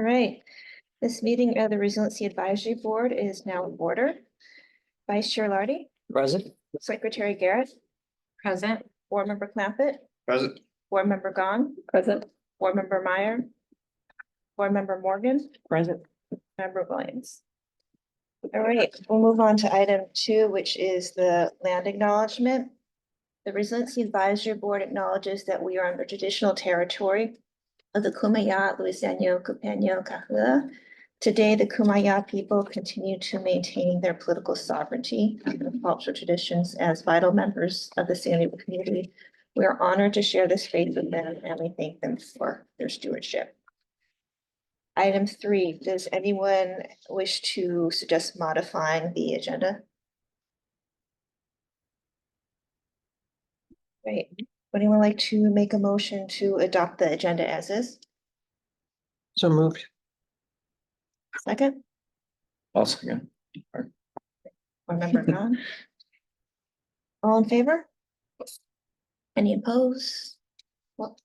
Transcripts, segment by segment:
All right, this meeting of the Resiliency Advisory Board is now in order. Vice Chair Lardy, Present. Secretary Garrett, Present. Board Member Clampett, Present. Board Member Gahn, Present. Board Member Meyer, Board Member Morgan, Present. Member Williams. All right, we'll move on to item 2, which is the land acknowledgement. The Resiliency Advisory Board acknowledges that we are on the traditional territory of the Kumeyaw, Luiseno, Cupeño, Kahua. Today, the Kumeyaw people continue to maintain their political sovereignty and cultural traditions as vital members of the San Diego community. We are honored to share this faith with them, and we thank them for their stewardship. Item 3, does anyone wish to suggest modifying the agenda? Great. Would anyone like to make a motion to adopt the agenda as is? So moved. Second, I'll second. Board Member Gahn. All in favor? Any opposed? Well,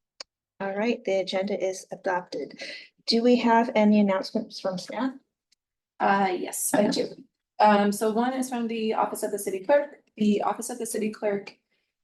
all right, the agenda is adopted. Do we have any announcements from staff? Yes, I do. So one is from the Office of the City Clerk. The Office of the City Clerk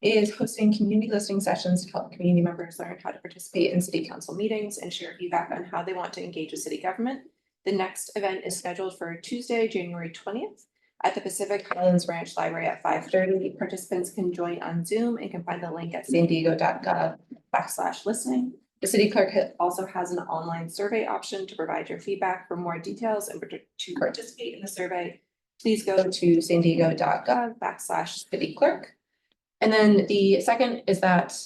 is hosting community listening sessions to help community members learn how to participate in city council meetings and share feedback on how they want to engage with city government. The next event is scheduled for Tuesday, January 20th at the Pacific Highlands Ranch Library at 5:30. Participants can join on Zoom and can find the link at sandiego.gov/listening. The city clerk also has an online survey option to provide your feedback. For more details and to participate in the survey, please go to sandiego.gov/cityclerk. And then the second is that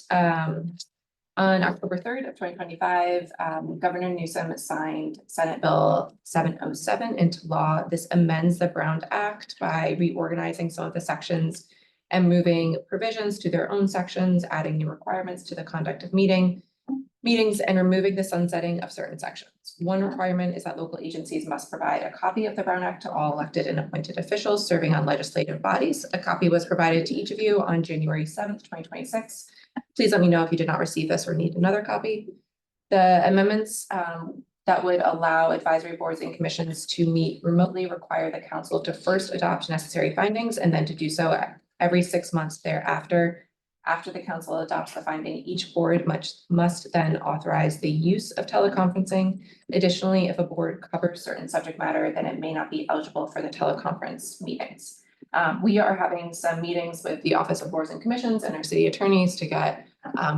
on October 3rd of 2025, Governor Newsom signed Senate Bill 707 into law. This amends the Brown Act by reorganizing some of the sections and moving provisions to their own sections, adding new requirements to the conduct of meetings, and removing the sunsetting of certain sections. One requirement is that local agencies must provide a copy of the Brown Act to all elected and appointed officials serving on legislative bodies. A copy was provided to each of you on January 7th, 2026. Please let me know if you did not receive this or need another copy. The amendments that would allow advisory boards and commissions to meet remotely require the council to first adopt necessary findings and then to do so every 6 months thereafter. After the council adopts the finding, each board must then authorize the use of teleconferencing. Additionally, if a board covers certain subject matter, then it may not be eligible for the teleconference meetings. We are having some meetings with the Office of Boards and Commissions and our city attorneys to get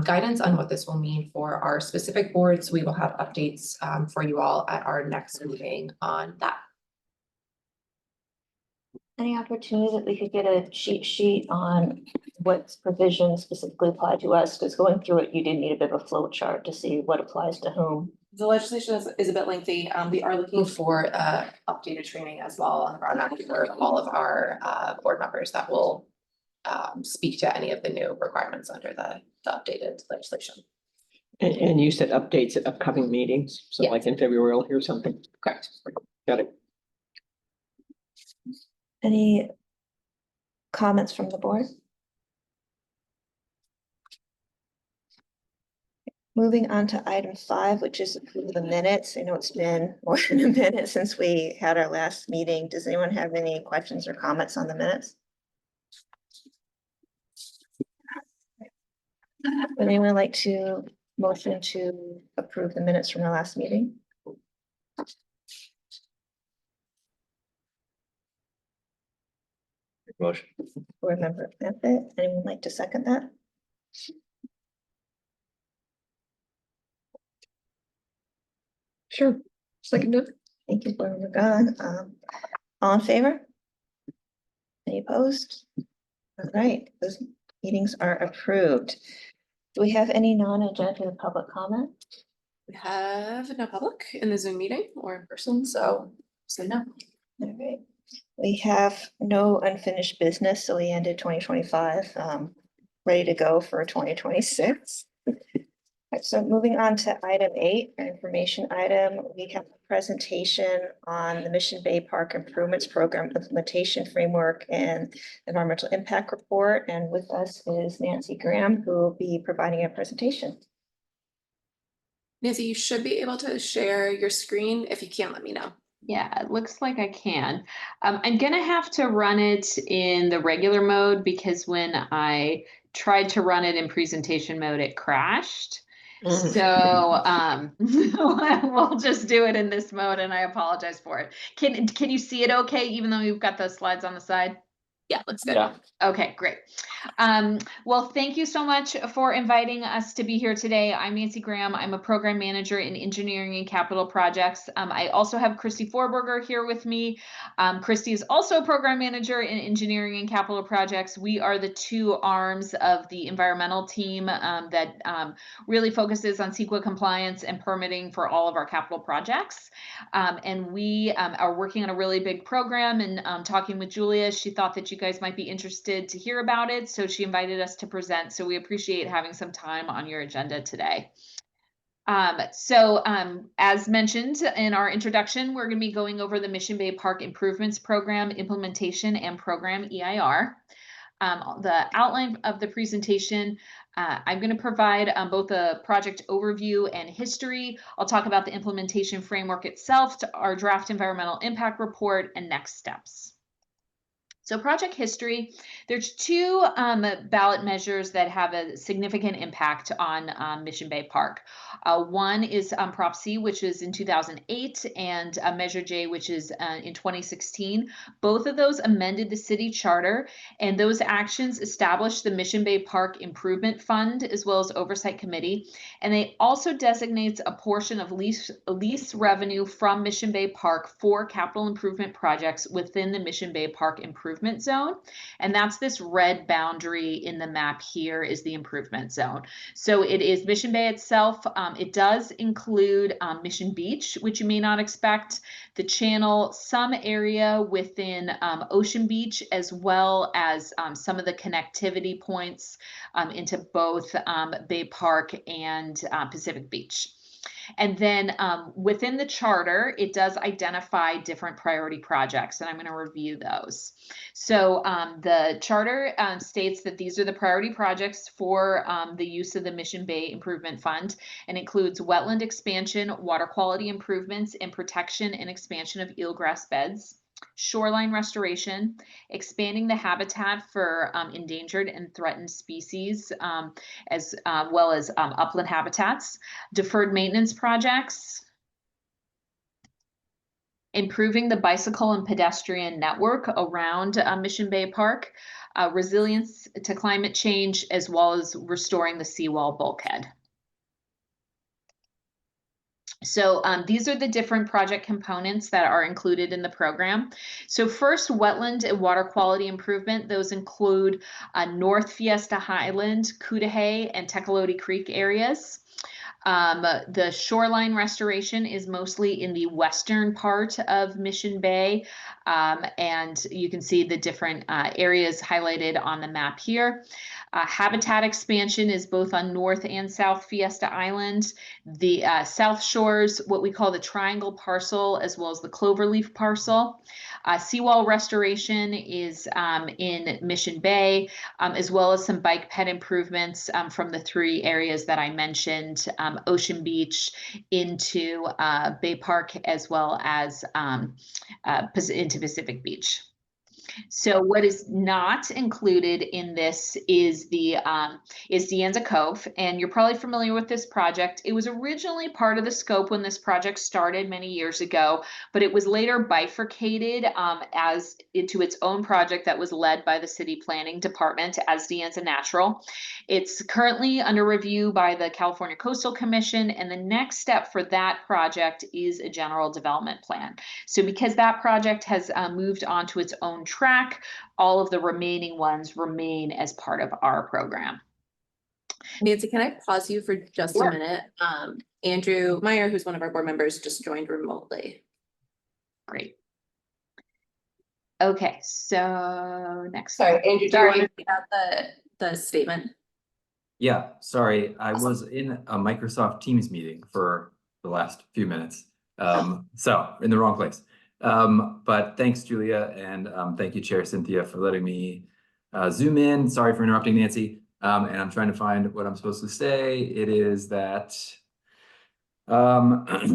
guidance on what this will mean for our specific boards. We will have updates for you all at our next meeting on that. Any opportunity that we could get a cheat sheet on what provisions specifically apply to us? Because going through it, you did need a bit of a flow chart to see what applies to whom. The legislation is a bit lengthy. We are looking for updated training as well on the Brown Act for all of our board members that will speak to any of the new requirements under the updated legislation. And you said updates at upcoming meetings. So Yeah. like in February, we'll hear something. Correct. Got it. Any comments from the board? Moving on to item 5, which is approve the minutes. I know it's been more than a minute since we had our last meeting. Does anyone have any questions or comments on the minutes? Would anyone like to motion to approve the minutes from our last meeting? Motion. Board Member Clampett, anyone like to second that? Sure. Second. Thank you, Board Member Gahn. All in favor? Any opposed? All right, those meetings are approved. Do we have any non-agenda public comment? We have no public in the Zoom meeting or in person, so no. All right, we have no unfinished business, so we ended 2025, ready to go for 2026. Right, so moving on to item 8, our information item, we have a presentation on the Mission Bay Park Improvements Program Implementation Framework and Environmental Impact Report. And with us is Nancy Graham, who will be providing a presentation. Nancy, you should be able to share your screen. If you can't, let me know. Yeah, it looks like I can. I'm gonna have to run it in the regular mode because when I tried to run it in presentation mode, it crashed. So we'll just do it in this mode, and I apologize for it. Can you see it okay, even though you've got the slides on the side? Yeah, looks good. Yeah. Okay, great. Well, thank you so much for inviting us to be here today. I'm Nancy Graham. I'm a program manager in engineering and capital projects. I also have Christy Forberger here with me. Christy is also a program manager in engineering and capital projects. We are the two arms of the environmental team that really focuses on CEQA compliance and permitting for all of our capital projects. And we are working on a really big program, and talking with Julia, she thought that you guys might be interested to hear about it, so she invited us to present. So we appreciate having some time on your agenda today. As mentioned in our introduction, we're going to be going over the Mission Bay Park Improvements Program Implementation and Program EIR. The outline of the presentation, I'm going to provide both a project overview and history. I'll talk about the implementation framework itself, to our draft environmental impact report, and next steps. So project history, there's two ballot measures that have a significant impact on Mission Bay Park. One is Prop C, which is in 2008, and Measure J, which is in 2016. Both of those amended the city charter, and those actions established the Mission Bay Park Improvement Fund as well as Oversight Committee. And they also designates a portion of lease revenue from Mission Bay Park for capital improvement projects within the Mission Bay Park Improvement Zone. And that's this red boundary in the map here is the improvement zone. So it is Mission Bay itself. It does include Mission Beach, which you may not expect, the channel, some area within Ocean Beach, as well as some of the connectivity points into both Bay Park and Pacific Beach. And then within the charter, it does identify different priority projects, and I'm going to review those. So the charter states that these are the priority projects for the use of the Mission Bay Improvement Fund, and includes wetland expansion, water quality improvements, and protection and expansion of eelgrass beds, shoreline restoration, expanding the habitat for endangered and threatened species, as well as upland habitats, deferred maintenance projects, improving the bicycle and pedestrian network around Mission Bay Park, resilience to climate change, as well as restoring the seawall bulkhead. So these are the different project components that are included in the program. So first, wetland and water quality improvement. Those include North Fiesta Highland, Cudahy, and Tecolote Creek areas. The shoreline restoration is mostly in the western part of Mission Bay, and you can see the different areas highlighted on the map here. Habitat expansion is both on North and South Fiesta Island. The South Shores, what we call the Triangle Parcel, as well as the Cloverleaf Parcel. Seawall restoration is in Mission Bay, as well as some bike ped improvements from the three areas that I mentioned, Ocean Beach into Bay Park, as well as into Pacific Beach. So what is not included in this is the De Anza Cove, and you're probably familiar with this project. It was originally part of the scope when this project started many years ago, but it was later bifurcated as into its own project that was led by the city planning department as De Anza Natural. It's currently under review by the California Coastal Commission, and the next step for that project is a general development plan. So because that project has moved on to its own track, all of the remaining ones remain as part of our program. Nancy, can I pause you for just Sure. a minute? Andrew Meyer, who's one of our board members, just joined remotely. Great. Okay, so next. Sorry, Andrew, do you Sorry. want to read out the statement? Yeah, sorry, I Awesome. was in a Microsoft Teams meeting for the last few minutes. So in the wrong place. But thanks, Julia, and thank you, Chair Cynthia, for letting me zoom in. Sorry for interrupting, Nancy. And I'm trying to find what I'm supposed to say. It is that I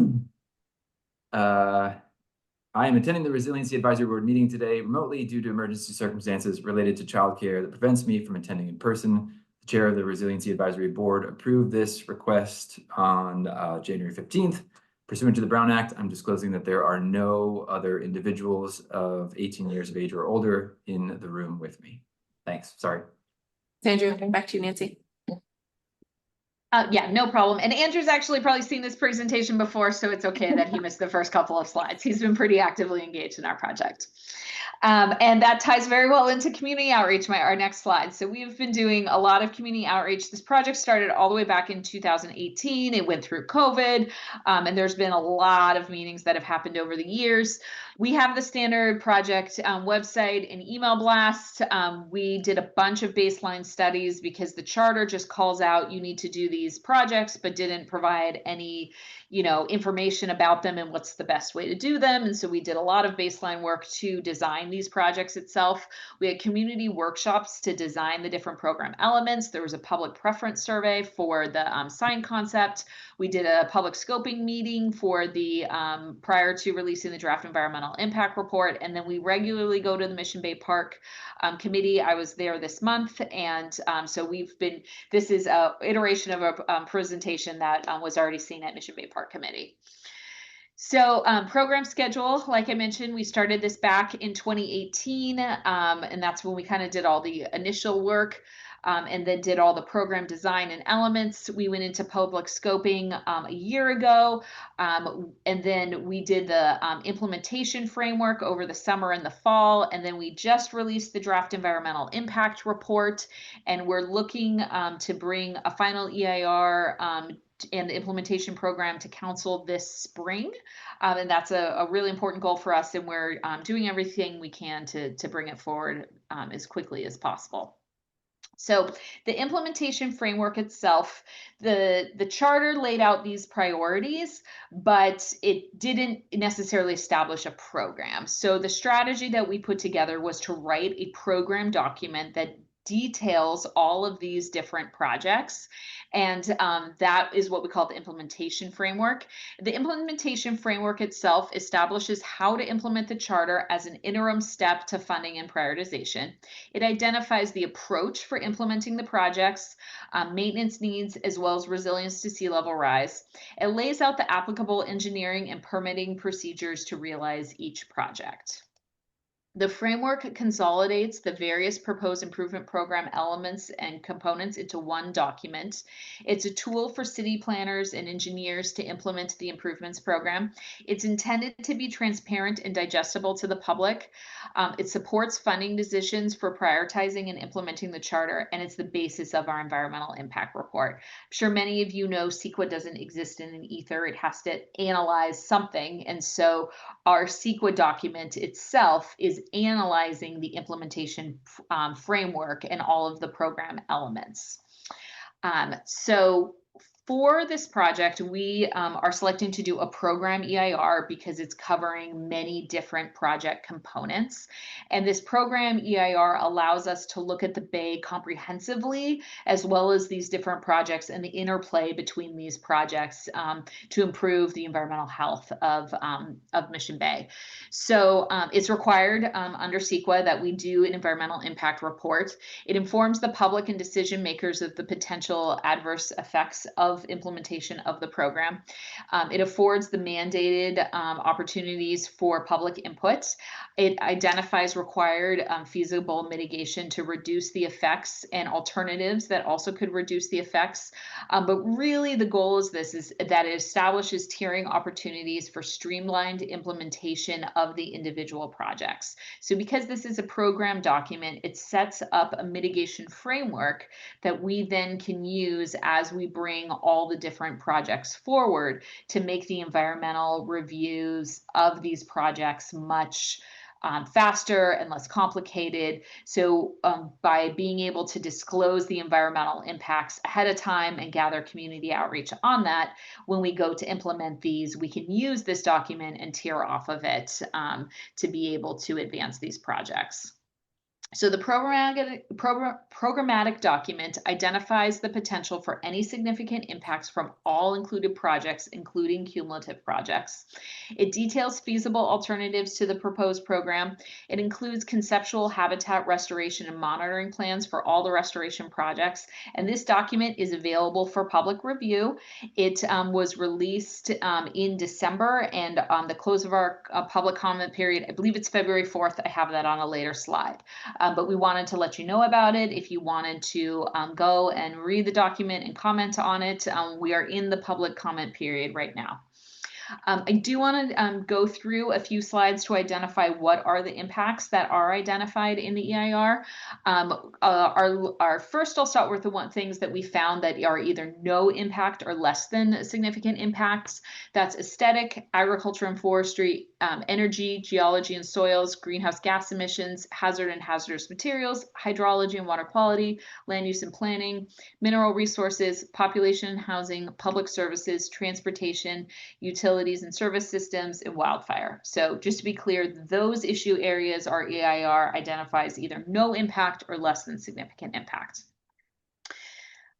am attending the Resiliency Advisory Board meeting today remotely due to emergency circumstances related to childcare that prevents me from attending in person. The chair of the Resiliency Advisory Board approved this request on January 15th. Pursuant to the Brown Act, I'm disclosing that there are no other individuals of 18 years of age or older in the room with me. Thanks. Sorry. Andrew, back to you, Nancy. Yeah, no problem. And Andrew's actually probably seen this presentation before, so it's okay that he missed the first couple of slides. He's been pretty actively engaged in our project. And that ties very well into community outreach, our next slide. So we've been doing a lot of community outreach. This project started all the way back in 2018. It went through COVID, and there's been a lot of meetings that have happened over the years. We have the standard project website and email blast. We did a bunch of baseline studies because the charter just calls out you need to do these projects, but didn't provide any, information about them and what's the best way to do them. And so we did a lot of baseline work to design these projects itself. We had community workshops to design the different program elements. There was a public preference survey for the sign concept. We did a public scoping meeting for the prior to releasing the draft environmental impact report. And then we regularly go to the Mission Bay Park committee. I was there this month. And so this is an iteration of a presentation that was already seen at Mission Bay Park Committee. So program schedule, like I mentioned, we started this back in 2018, and that's when we kind of did all the initial work. And then did all the program design and elements. We went into public scoping a year ago, and then we did the implementation framework over the summer and the fall, and then we just released the draft environmental impact report, and we're looking to bring a final EIR and the implementation program to council this spring. And that's a really important goal for us, and we're doing everything we can to bring it forward as quickly as possible. So the implementation framework itself, the charter laid out these priorities, but it didn't necessarily establish a program. So the strategy that we put together was to write a program document that details all of these different projects. And that is what we call the implementation framework. The implementation framework itself establishes how to implement the charter as an interim step to funding and prioritization. It identifies the approach for implementing the projects, maintenance needs, as well as resilience to sea level rise. It lays out the applicable engineering and permitting procedures to realize each project. The framework consolidates the various proposed improvement program elements and components into one document. It's a tool for city planners and engineers to implement the improvements program. It's intended to be transparent and digestible to the public. It supports funding decisions for prioritizing and implementing the charter, and it's the basis of our environmental impact report. I'm sure many of you know CEQA doesn't exist in an ether. It has to analyze something, and so our CEQA document itself is analyzing the implementation framework and all of the program elements. So for this project, we are selecting to do a program EIR because it's covering many different project components. And this program EIR allows us to look at the Bay comprehensively, as well as these different projects and the interplay between these projects to improve the environmental health of Mission Bay. So it's required under CEQA that we do an environmental impact report. It informs the public and decision makers of the potential adverse effects of implementation of the program. It affords the mandated opportunities for public input. It identifies required feasible mitigation to reduce the effects and alternatives that also could reduce the effects. But really the goal is that it establishes tiering opportunities for streamlined implementation of the individual projects. So because this is a program document, it sets up a mitigation framework that we then can use as we bring all the different projects forward to make the environmental reviews of these projects much faster and less complicated. So by being able to disclose the environmental impacts ahead of time and gather community outreach on that, when we go to implement these, we can use this document and tier off of it to be able to advance these projects. So the programmatic document identifies the potential for any significant impacts from all included projects, including cumulative projects. It details feasible alternatives to the proposed program. It includes conceptual habitat restoration and monitoring plans for all the restoration projects. And this document is available for public review. It was released in December, and on the close of our public comment period, I believe it's February 4th. I have that on a later slide. But we wanted to let you know about it. If you wanted to go and read the document and comment on it, we are in the public comment period right now. I do want to go through a few slides to identify what are the impacts that are identified in the EIR. Our first, I'll start with the things that we found that are either no impact or less than significant impacts. That's aesthetic, agriculture and forestry, energy, geology and soils, greenhouse gas emissions, hazard and hazardous materials, hydrology and water quality, land use and planning, mineral resources, population and housing, public services, transportation, utilities and service systems, and wildfire. So just to be clear, those issue areas our EIR identifies either no impact or less than significant impact.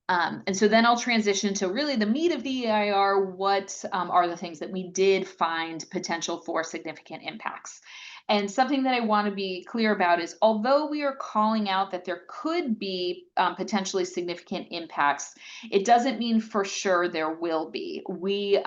And so then I'll transition to really the meat of the EIR. What are the things that we did find potential for significant impacts? And something that I want to be clear about is, although we are calling out that there could be potentially significant impacts, it doesn't mean for sure there will be. We,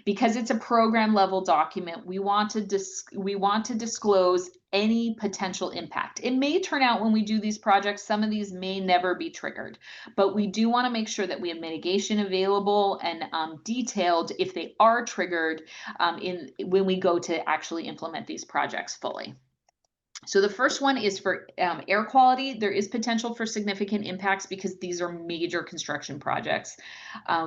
because it's a program level document, we want to disclose any potential impact. It may turn out when we do these projects, some of these may never be triggered, but we do want to make sure that we have mitigation available and detailed if they are triggered when we go to actually implement these projects fully. So the first one is for air quality. There is potential for significant impacts because these are major construction projects,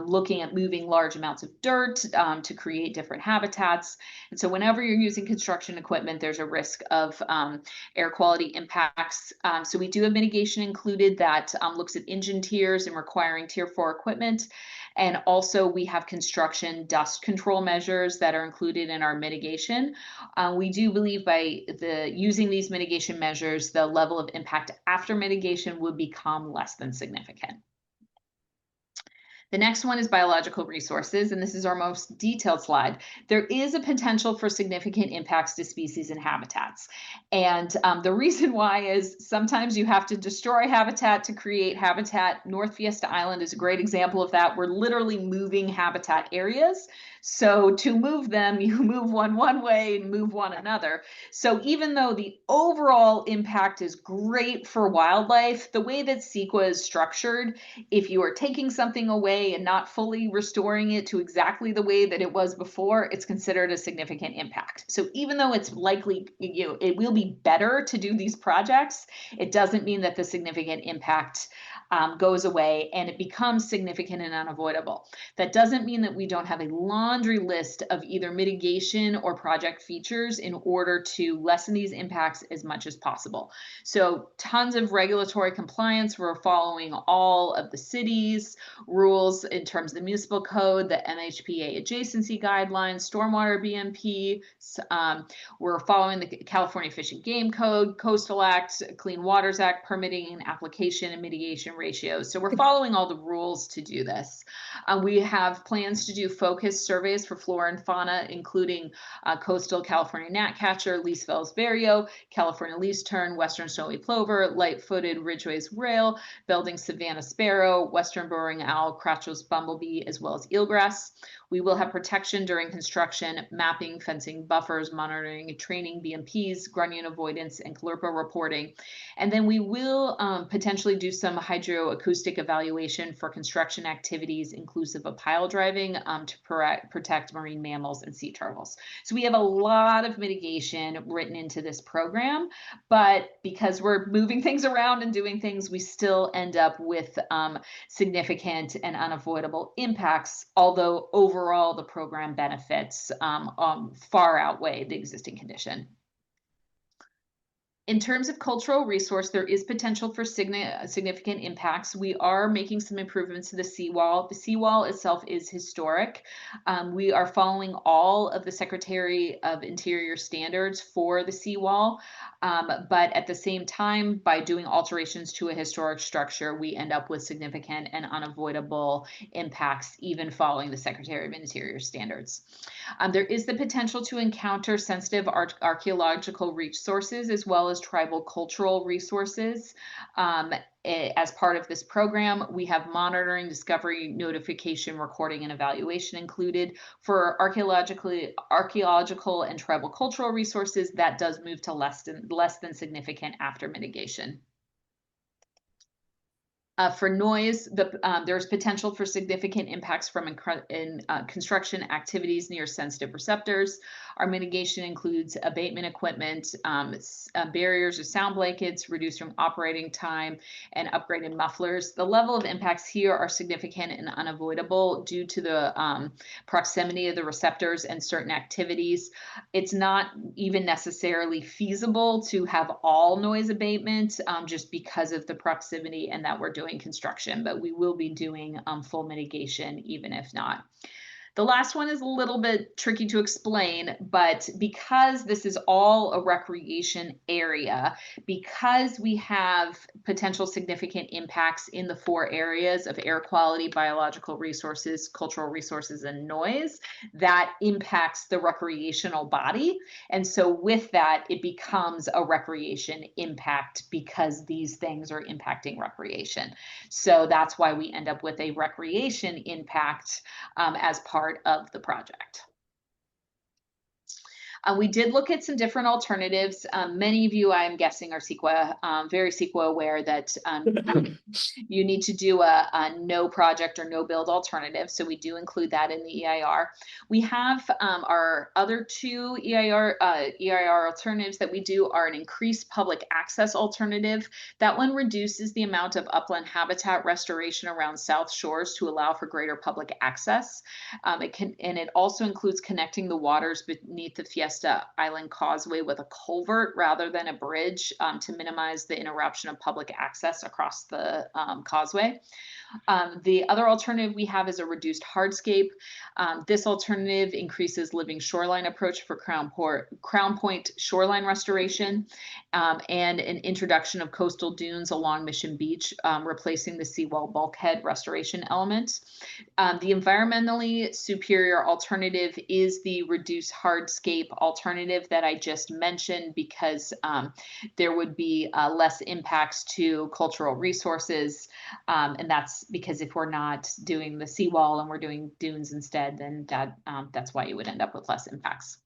looking at moving large amounts of dirt to create different habitats. And so whenever you're using construction equipment, there's a risk of air quality impacts. So we do have mitigation included that looks at engine tiers and requiring tier 4 equipment. And also we have construction dust control measures that are included in our mitigation. We do believe by using these mitigation measures, the level of impact after mitigation would become less than significant. The next one is biological resources, and this is our most detailed slide. There is a potential for significant impacts to species and habitats. And the reason why is sometimes you have to destroy habitat to create habitat. North Fiesta Island is a great example of that. We're literally moving habitat areas. So to move them, you move one way and move one another. So even though the overall impact is great for wildlife, the way that CEQA is structured, if you are taking something away and not fully restoring it to exactly the way that it was before, it's considered a significant impact. So even though it's likely, it will be better to do these projects, it doesn't mean that the significant impact goes away and it becomes significant and unavoidable. That doesn't mean that we don't have a laundry list of either mitigation or project features in order to lessen these impacts as much as possible. So tons of regulatory compliance. We're following all of the city's rules in terms of the municipal code, the MHPA adjacency guidelines, stormwater BMP. We're following the California Fish and Game Code, Coastal Act, Clean Waters Act, permitting and application and mitigation ratios. So we're following all the rules to do this. We have plans to do focus surveys for flora and fauna, including coastal California gnatcatcher, Leesville's vireo, California least tern, western snowy plover, light-footed ridgeways rail, Belding savanna sparrow, western burrowing owl, Crotchos bumblebee, as well as eelgrass. We will have protection during construction, mapping, fencing, buffers, monitoring, training, BMPs, grunion avoidance, and calurpa reporting. And then we will potentially do some hydroacoustic evaluation for construction activities, inclusive of pile driving, to protect marine mammals and sea turtles. So we have a lot of mitigation written into this program, but because we're moving things around and doing things, we still end up with significant and unavoidable impacts, although overall the program benefits far outweigh the existing condition. In terms of cultural resource, there is potential for significant impacts. We are making some improvements to the seawall. The seawall itself is historic. We are following all of the Secretary of Interior standards for the seawall. But at the same time, by doing alterations to a historic structure, we end up with significant and unavoidable impacts, even following the Secretary of Interior standards. There is the potential to encounter sensitive archaeological resources as well as tribal cultural resources. As part of this program, we have monitoring, discovery, notification, recording, and evaluation included. For archaeological and tribal cultural resources, that does move to less than significant after mitigation. For noise, there's potential for significant impacts from construction activities near sensitive receptors. Our mitigation includes abatement equipment, barriers or sound blankets, reduced room operating time, and upgraded mufflers. The level of impacts here are significant and unavoidable due to the proximity of the receptors and certain activities. It's not even necessarily feasible to have all noise abatement just because of the proximity and that we're doing construction, but we will be doing full mitigation even if not. The last one is a little bit tricky to explain, but because this is all a recreation area, because we have potential significant impacts in the 4 areas of air quality, biological resources, cultural resources, and noise, that impacts the recreational body. And so with that, it becomes a recreation impact because these things are impacting recreation. So that's why we end up with a recreation impact as part of the project. We did look at some different alternatives. Many of you, I'm guessing, are very CEQA aware that you need to do a no project or no build alternative. So we do include that in the EIR. We have our other 2 EIR alternatives that we do are an increased public access alternative. That one reduces the amount of upland habitat restoration around South Shores to allow for greater public access. It also includes connecting the waters beneath the Fiesta Island Causeway with a culvert rather than a bridge to minimize the interruption of public access across the causeway. The other alternative we have is a reduced hardscape. This alternative increases living shoreline approach for Crown Point shoreline restoration and an introduction of coastal dunes along Mission Beach, replacing the seawall bulkhead restoration element. The environmentally superior alternative is the reduced hardscape alternative that I just mentioned because there would be less impacts to cultural resources, and that's because if we're not doing the seawall and we're doing dunes instead, then that's why you would end up with less impacts.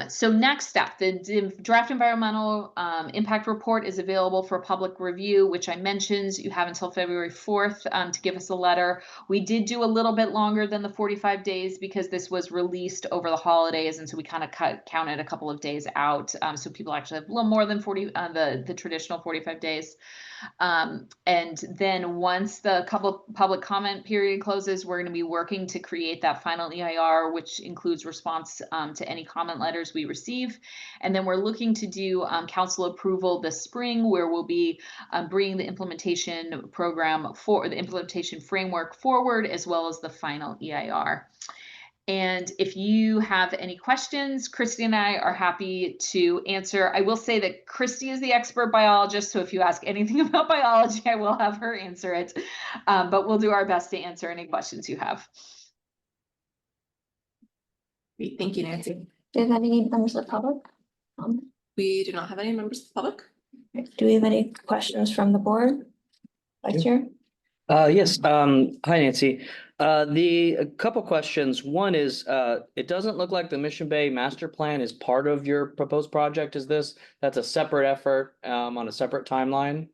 So next step, the draft environmental impact report is available for public review, which I mentioned. You have until February 4th to give us a letter. We did do a little bit longer than the 45 days because this was released over the holidays, and so we kind of counted a couple of days out. So people actually have a little more than the traditional 45 days. And then once the public comment period closes, we're going to be working to create that final EIR, which includes response to any comment letters we receive. And then we're looking to do council approval this spring, where we'll be bringing the implementation program for the implementation framework forward, as well as the final EIR. And if you have any questions, Christy and I are happy to answer. I will say that Christy is the expert biologist, so if you ask anything about biology, I will have her answer it. But we'll do our best to answer any questions you have. Great, thank you, Nancy. Do you have any members of the public? We do not have any members of the public. Do we have any questions from the board? Vice Chair? Yes. Hi, Nancy. A couple questions. One is, it doesn't look like the Mission Bay master plan is part of your proposed project. That's a separate effort, on a separate timeline?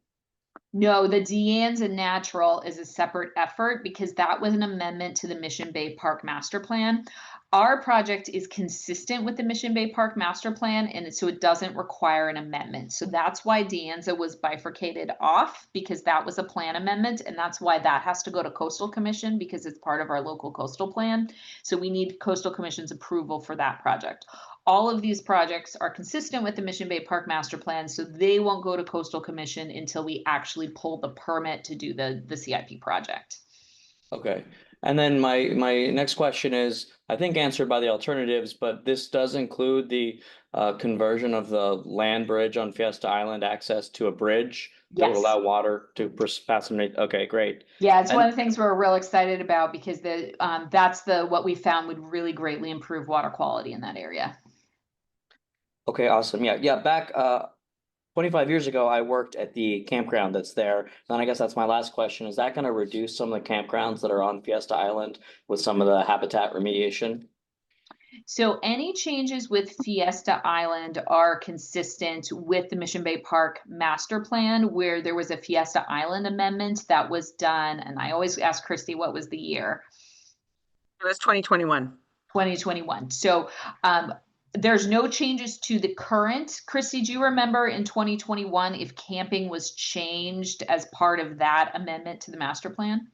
No, the Deanne's and Natural is a separate effort because that was an amendment to the Mission Bay Park Master Plan. Our project is consistent with the Mission Bay Park Master Plan, and so it doesn't require an amendment. So that's why De Anza was bifurcated off, because that was a plan amendment, and that's why that has to go to Coastal Commission, because it's part of our local coastal plan. So we need Coastal Commission's approval for that project. All of these projects are consistent with the Mission Bay Park Master Plan, so they won't go to Coastal Commission until we actually pull the permit to do the CIP project. Okay, and then my next question is, I think answered by the alternatives, but this does include the conversion of the land bridge on Fiesta Island access to a bridge that would Yes. allow water to pass underneath. Okay, great. Yeah, it's one And- of the things we're real excited about, because that's what we found would really greatly improve water quality in that area. Okay, awesome. Yeah, back 25 years ago, I worked at the campground that's there. Then I guess that's my last question. Is that going to reduce some of the campgrounds that are on Fiesta Island with some of the habitat remediation? So any changes with Fiesta Island are consistent with the Mission Bay Park Master Plan, where there was a Fiesta Island amendment that was done. And I always ask Christy, what was the year? It was 2021. 2021. So there's no changes to the current. Christy, do you remember in 2021 if camping was changed as part of that amendment to the master plan?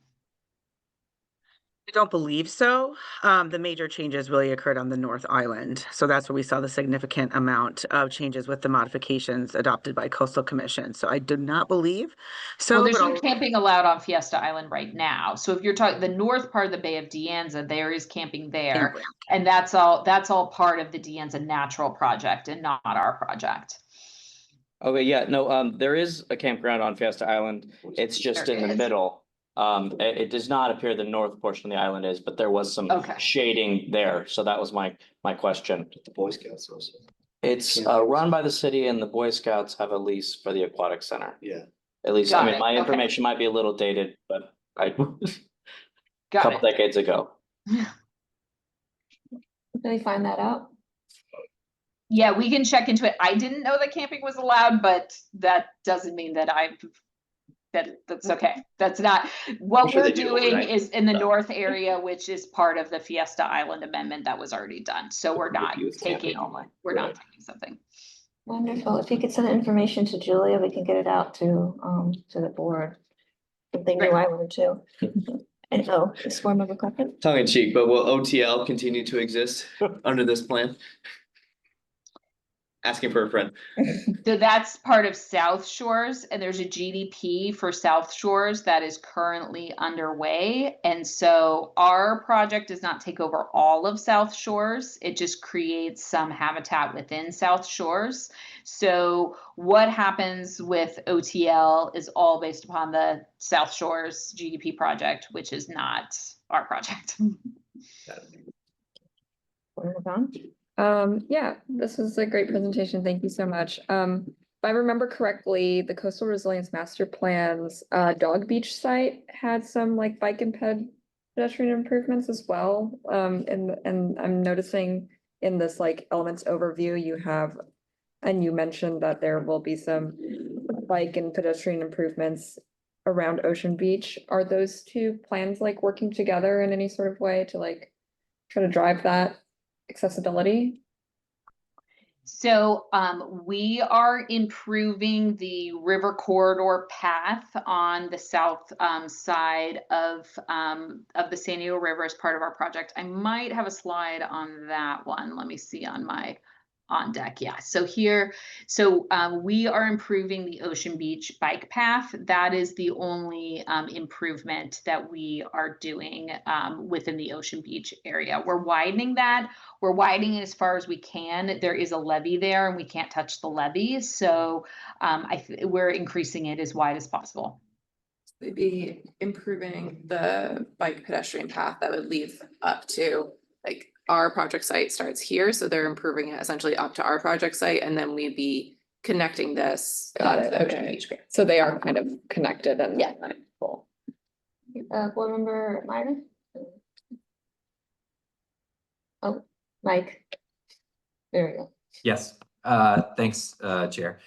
I don't believe so. The major changes really occurred on the North Island. So that's where we saw the significant amount of changes with the modifications adopted by Coastal Commission. So I do not believe so. Well, there's but no I'll- camping allowed on Fiesta Island right now. So if you're talking the north part of the Bay of De Anza, there is camping there. Campground. And that's all part of the De Anza natural project and not our project. Okay, yeah, no, there is a campground on Fiesta Island. It's just There in the is. middle. It does not appear the north portion of the island is, but there was some Okay. shading there. So that was my question. The Boy Scouts also. It's run by the city, and the Boy Scouts have a lease for the aquatic center. Yeah. At least, Got I mean, it, my okay. information might be a little dated, but a Got couple it. decades ago. Did we find that out? Yeah, we can check into it. I didn't know that camping was allowed, but that doesn't mean that that's okay. That's not, what I'm sure we're they do, doing right? is in the No. north area, which is part of the Fiesta Island amendment that was already done. So we're not Youth camping taking, only. we're not taking something. Wonderful. If you could send the information to Julia, we can get it out to the board. Something new I learned too. And this board member Cochran? Tongue in cheek, but will OTL continue to exist under this plan? Asking for a friend. So that's part of South Shores, and there's a GDP for South Shores that is currently underway. And so our project does not take over all of South Shores. It just creates some habitat within South Shores. So what happens with OTL is all based upon the South Shores GDP project, which is not our project. Yeah, this was a great presentation. Thank you so much. If I remember correctly, the Coastal Resilience Master Plan's Dog Beach site had some like bike and pedestrian improvements as well. And I'm noticing in this like elements overview, you have, and you mentioned that there will be some bike and pedestrian improvements around Ocean Beach. Are those two plans like working together in any sort of way to like try to drive that accessibility? So we are improving the river corridor path on the south side of the San Diego River as part of our project. I might have a slide on that one. Let me see on my on deck. Yeah. So here, we are improving the Ocean Beach bike path. That is the only improvement that we are doing within the Ocean Beach area. We're widening that. We're widening it as far as we can. There is a levee there and we can't touch the levee. So we're increasing it as wide as possible. We'd be improving the bike pedestrian path that would lead up to like our project site starts here. So they're improving it essentially up to our project site. And then we'd be connecting this. Got to it, the Ocean okay. Beach pier. So they are kind of connected and. Yeah. Cool. Board member Myron? Oh, Mike. There we go. Yes, thanks, Chair.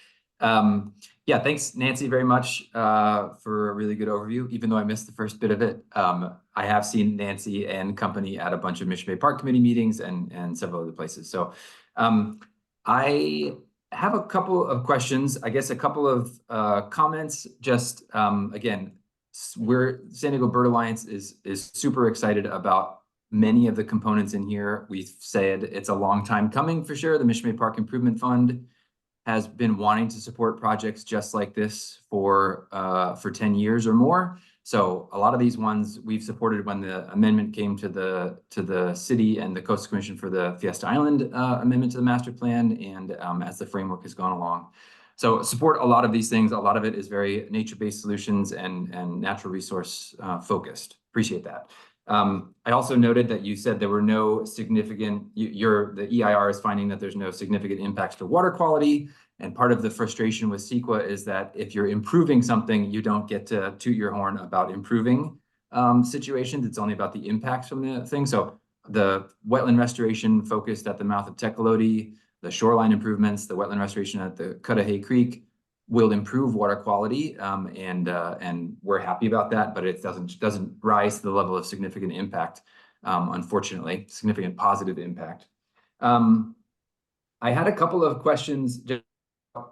Yeah, thanks, Nancy, very much for a really good overview, even though I missed the first bit of it. I have seen Nancy and company at a bunch of Mission Bay Park Committee meetings and several other places. So I have a couple of questions, I guess a couple of comments. Just again, San Diego Bird Alliance is super excited about many of the components in here. We've said it's a long time coming for sure. The Mission Bay Park Improvement Fund has been wanting to support projects just like this for 10 years or more. So a lot of these ones we've supported when the amendment came to the city and the Coastal Commission for the Fiesta Island amendment to the master plan, and as the framework has gone along. So support a lot of these things. A lot of it is very nature-based solutions and natural resource focused. Appreciate that. I also noted that you said there were no significant, the EIR is finding that there's no significant impacts to water quality. And part of the frustration with CEQA is that if you're improving something, you don't get to toot your horn about improving situations. It's only about the impacts from the thing. So the wetland restoration focused at the mouth of Tecolote, the shoreline improvements, the wetland restoration at the Cudahy Creek will improve water quality, and we're happy about that, but it doesn't rise to the level of significant impact, unfortunately, significant positive impact. I had a couple of questions, just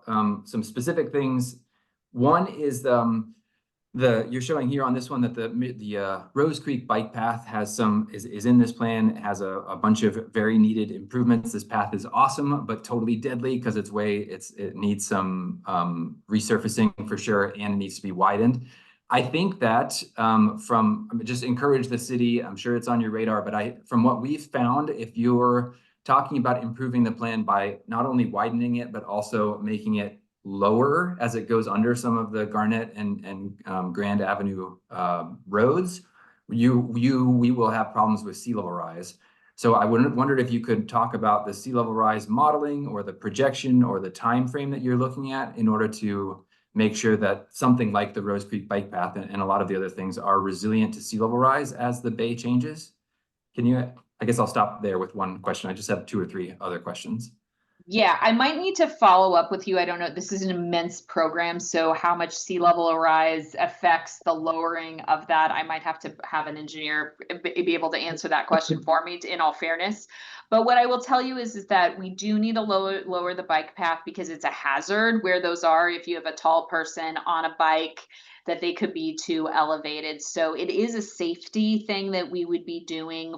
some specific things. One is you're showing here on this one that the Rose Creek bike path is in this plan. It has a bunch of very needed improvements. This path is awesome, but totally deadly because it needs some resurfacing for sure, and it needs to be widened. I think that just encourage the city. I'm sure it's on your radar, but from what we've found, if you're talking about improving the plan by not only widening it, but also making it lower as it goes under some of the Garnett and Grand Avenue roads, we will have problems with sea level rise. So I wondered if you could talk about the sea level rise modeling or the projection or the time frame that you're looking at in order to make sure that something like the Rose Creek bike path and a lot of the other things are resilient to sea level rise as the bay changes. I guess I'll stop there with one question. I just have 2 or 3 other questions. Yeah, I might need to follow up with you. I don't know. This is an immense program, so how much sea level rise affects the lowering of that, I might have to have an engineer be able to answer that question for me, in all fairness. But what I will tell you is that we do need to lower the bike path because it's a hazard where those are. If you have a tall person on a bike, that they could be too elevated. So it is a safety thing that we would be doing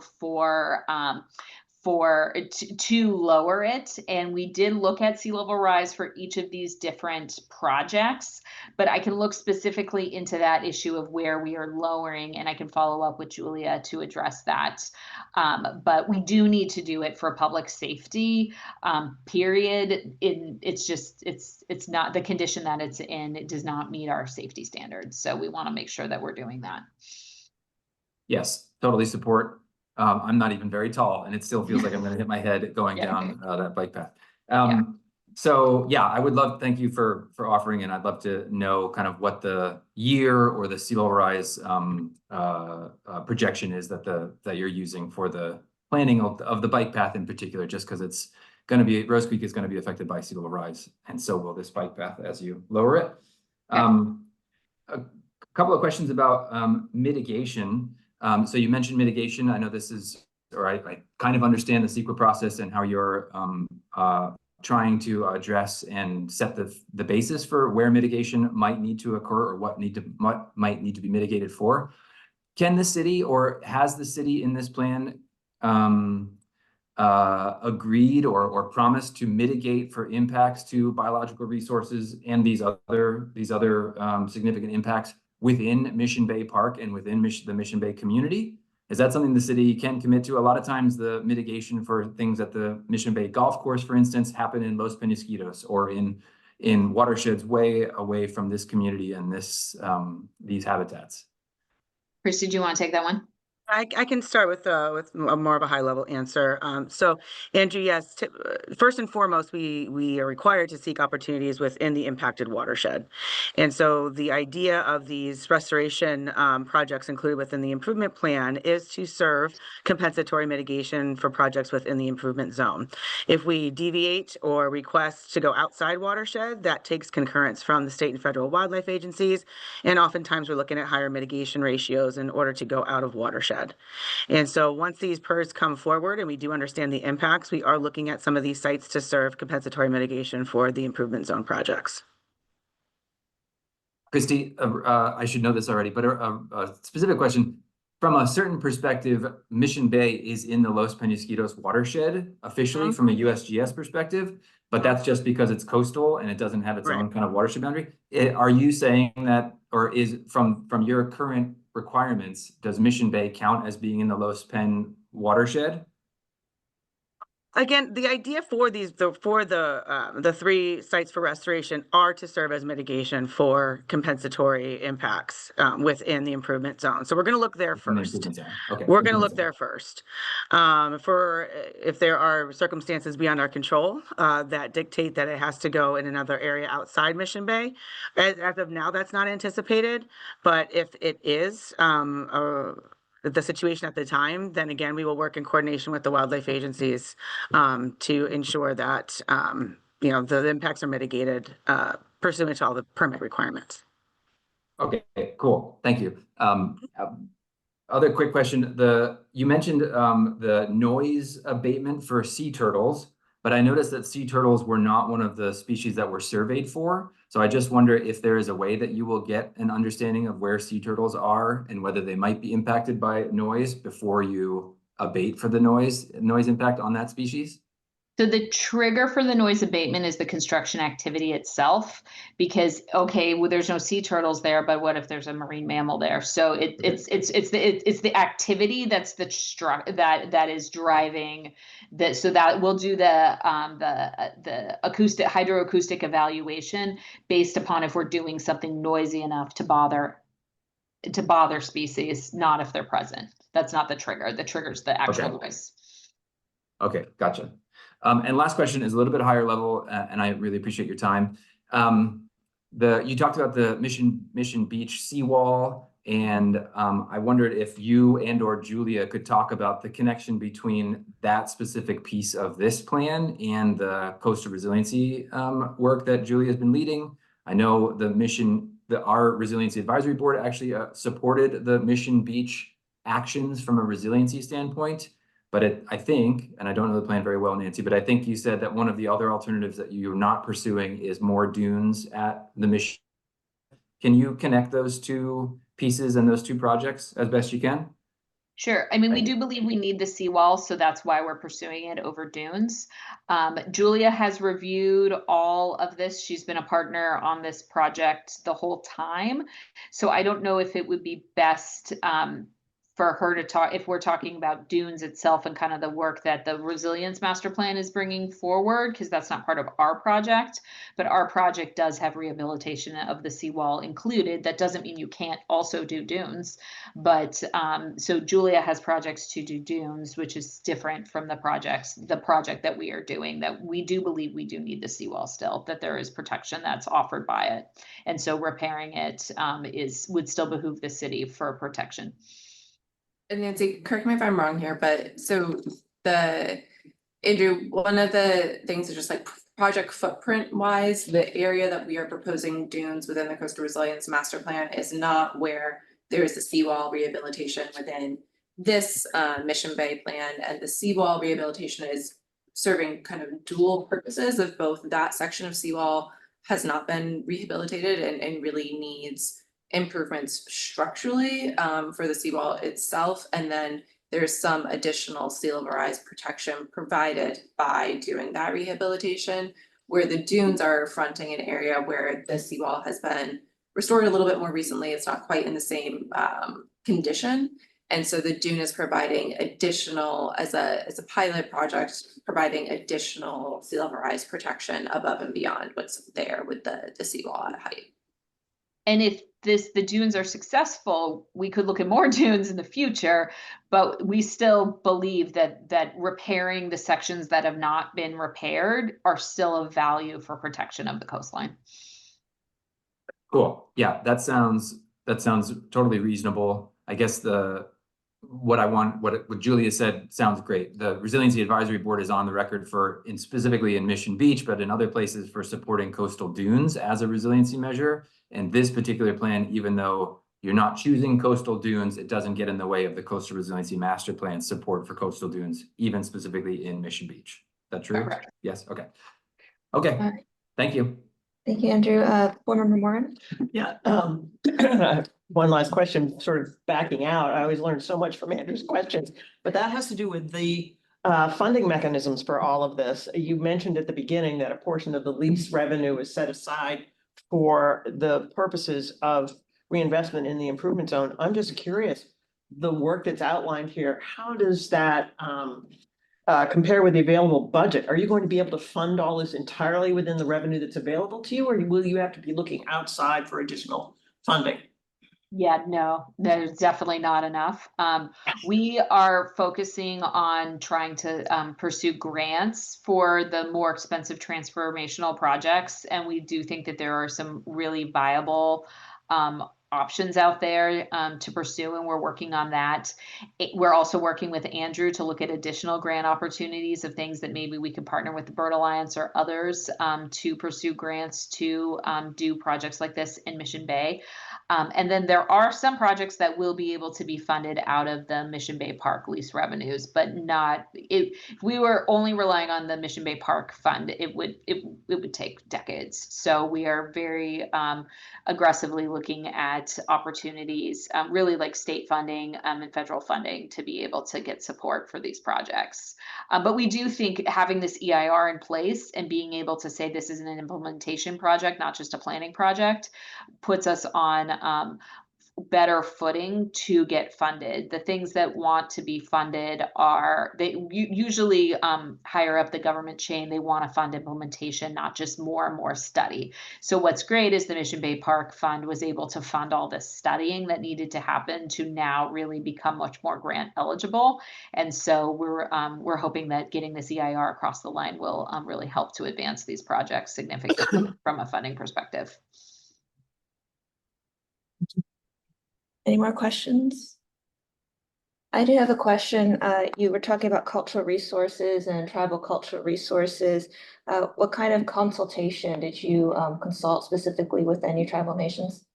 to lower it. And we did look at sea level rise for each of these different projects, but I can look specifically into that issue of where we are lowering, and I can follow up with Julia to address that. But we do need to do it for public safety, period. It's not the condition that it's in. It does not meet our safety standards. So we want to make sure that we're doing that. Yes, totally support. I'm not even very tall, and it still feels like I'm going to hit my head going down that bike path. So yeah, I would love, thank you for offering, and I'd love to know kind of what the year or the sea level rise projection is that you're using for the planning of the bike path in particular, just because it's going to be, Rose Creek is going to be affected by sea level rise, and so will this bike path as you lower it. A couple of questions about mitigation. So you mentioned mitigation. I know this is, or I kind of understand the CEQA process and how you're trying to address and set the basis for where mitigation might need to occur or what might need to be mitigated for. Can the city, or has the city in this plan agreed or promised to mitigate for impacts to biological resources and these other significant impacts within Mission Bay Park and within the Mission Bay community? Is that something the city can commit to? A lot of times the mitigation for things at the Mission Bay Golf Course, for instance, happen in Los Penasquitos or in watersheds way away from this community and these habitats. Chris, did you want to take that one? I can start with a more of a high level answer. So Andrew, yes, first and foremost, we are required to seek opportunities within the impacted watershed. And so the idea of these restoration projects included within the improvement plan is to serve compensatory mitigation for projects within the improvement zone. If we deviate or request to go outside watershed, that takes concurrence from the state and federal wildlife agencies. And oftentimes we're looking at higher mitigation ratios in order to go out of watershed. And so once these PERS come forward and we do understand the impacts, we are looking at some of these sites to serve compensatory mitigation for the improvement zone projects. Christy, I should know this already, but a specific question. From a certain perspective, Mission Bay is in the Los Penasquitos watershed officially from a USGS perspective, but that's just because it's coastal and it doesn't have its own kind of watershed boundary. Are you saying that, or is from your current requirements, does Mission Bay count as being in the Los Pen watershed? Again, the idea for the three sites for restoration are to serve as mitigation for compensatory impacts within the improvement zone. So we're going to look there first. Okay. We're going to look there first. For if there are circumstances beyond our control that dictate that it has to go in another area outside Mission Bay, as of now, that's not anticipated. But if it is the situation at the time, then again, we will work in coordination with the wildlife agencies to ensure that the impacts are mitigated pursuant to all the permit requirements. Okay, cool. Thank you. Other quick question. You mentioned the noise abatement for sea turtles, but I noticed that sea turtles were not one of the species that were surveyed for. So I just wonder if there is a way that you will get an understanding of where sea turtles are and whether they might be impacted by noise before you abate for the noise impact on that species. So the trigger for the noise abatement is the construction activity itself, because, okay, well, there's no sea turtles there, but what if there's a marine mammal there? So it's the activity that's that is driving that. So that we'll do the hydroacoustic evaluation based upon if we're doing something noisy enough to bother species, not if they're present. That's not the trigger. The trigger's the actual noise. Okay, gotcha. And last question is a little bit higher level, and I really appreciate your time. You talked about the Mission Beach seawall, and I wondered if you and/or Julia could talk about the connection between that specific piece of this plan and the coastal resiliency work that Julia has been leading. I know our Resiliency Advisory Board actually supported the Mission Beach actions from a resiliency standpoint. But I think, and I don't know the plan very well, Nancy, but I think you said that one of the other alternatives that you're not pursuing is more dunes at the Mission. Can you connect those two pieces and those two projects as best you can? Sure. I mean, we do believe we need the seawall, so that's why we're pursuing it over dunes. Julia has reviewed all of this. She's been a partner on this project the whole time. So I don't know if it would be best for her to talk, if we're talking about dunes itself and kind of the work that the Resilience Master Plan is bringing forward, because that's not part of our project, but our project does have rehabilitation of the seawall included. That doesn't mean you can't also do dunes, but so Julia has projects to do dunes, which is different from the project that we are doing, that we do believe we do need the seawall still, that there is protection that's offered by it. And so repairing it would still behoove the city for protection. And Nancy, correct me if I'm wrong here, but so Andrew, one of the things is just like project footprint wise, the area that we are proposing dunes within the Coastal Resilience Master Plan is not where there is a seawall rehabilitation within this Mission Bay plan, and the seawall rehabilitation is serving kind of dual purposes of both that section of seawall has not been rehabilitated and really needs improvements structurally for the seawall itself, and then there's some additional sea level rise protection provided by doing that rehabilitation, where the dunes are fronting an area where the seawall has been restored a little bit more recently. It's not quite in the same condition, and so the dune is providing additional, as a pilot project, providing additional sea level rise protection above and beyond what's there with the seawall at height. And if the dunes are successful, we could look at more dunes in the future, but we still believe that repairing the sections that have not been repaired are still of value for protection of the coastline. Cool. Yeah, that sounds totally reasonable. I guess what Julia said sounds great. The Resiliency Advisory Board is on the record specifically in Mission Beach, but in other places for supporting coastal dunes as a resiliency measure. And this particular plan, even though you're not choosing coastal dunes, it doesn't get in the way of the Coastal Resiliency Master Plan support for coastal dunes, even specifically in Mission Beach. Is that true? Correct. Yes. Okay. Okay. right. Thank you. Thank you, Andrew. Board Member Moran? Yeah, one last question, sort of backing out. I always learn so much from Andrew's questions, but that has to do with the funding mechanisms for all of this. You mentioned at the beginning that a portion of the lease revenue is set aside for the purposes of reinvestment in the improvement zone. I'm just curious, the work that's outlined here, how does that compare with the available budget? Are you going to be able to fund all this entirely within the revenue that's available to you, or will you have to be looking outside for additional funding? Yeah, no, there's definitely not enough. We are focusing on trying to pursue grants for the more expensive transformational projects. And we do think that there are some really viable options out there to pursue, and we're working on that. We're also working with Andrew to look at additional grant opportunities of things that maybe we could partner with the Bird Alliance or others to pursue grants to do projects like this in Mission Bay. And then there are some projects that will be able to be funded out of the Mission Bay Park lease revenues, but not if we were only relying on the Mission Bay Park fund, it would take decades. So we are very aggressively looking at opportunities, really like state funding and federal funding to be able to get support for these projects. But we do think having this EIR in place and being able to say this is an implementation project, not just a planning project, puts us on better footing to get funded. The things that want to be funded are usually higher up the government chain. They want to fund implementation, not just more and more study. So what's great is the Mission Bay Park Fund was able to fund all this studying that needed to happen to now really become much more grant eligible. And so we're hoping that getting this EIR across the line will really help to advance these projects significantly from a funding perspective. Any more questions? I do have a question. You were talking about cultural resources and tribal cultural resources. What kind of consultation did you consult specifically with any tribal nations?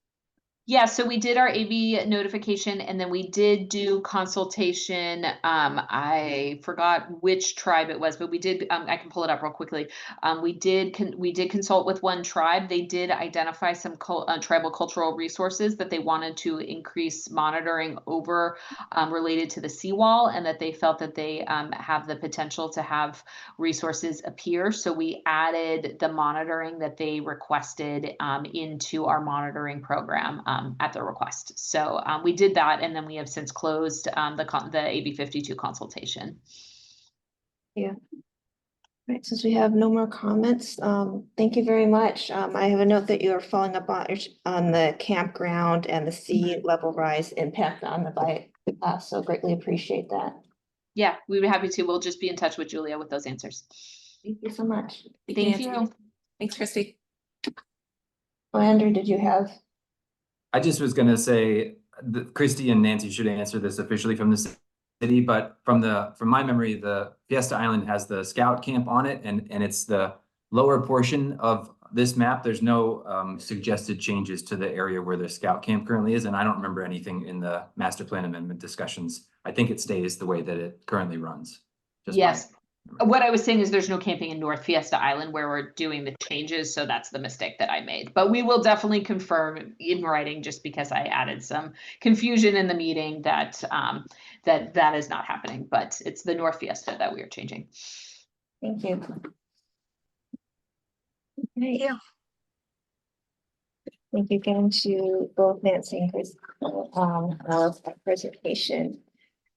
Yeah, so we did our AB notification and then we did do consultation. I forgot which tribe it was, but we did, I can pull it up real quickly. We did consult with one tribe. They did identify some tribal cultural resources that they wanted to increase monitoring over related to the seawall, and that they felt that they have the potential to have resources appear. So we added the monitoring that they requested into our monitoring program at their request. So we did that, and then we have since closed the AB 52 consultation. Yeah. Right, since we have no more comments, thank you very much. I have a note that you are following up on the campground and the sea level rise impact on the bite. So greatly appreciate that. Yeah, we would be happy to. We'll just be in touch with Julia with those answers. Thank you so much. Thank you. Thanks, Christy. Oh, Andrew, did you have? I just was gonna say that Christy and Nancy should answer this officially from the city, but from my memory, the Fiesta Island has the scout camp on it, and it's the lower portion of this map. There's no suggested changes to the area where the scout camp currently is, and I don't remember anything in the master plan amendment discussions. I think it stays the way that it currently runs. Yes. What I was saying is there's no camping in North Fiesta Island where we're doing the changes, so that's the mistake that I made. But we will definitely confirm in writing, just because I added some confusion in the meeting that that is not happening, but it's the North Fiesta that we are changing. Thank you. Okay. Thank you again to both Nancy and Chris for that presentation.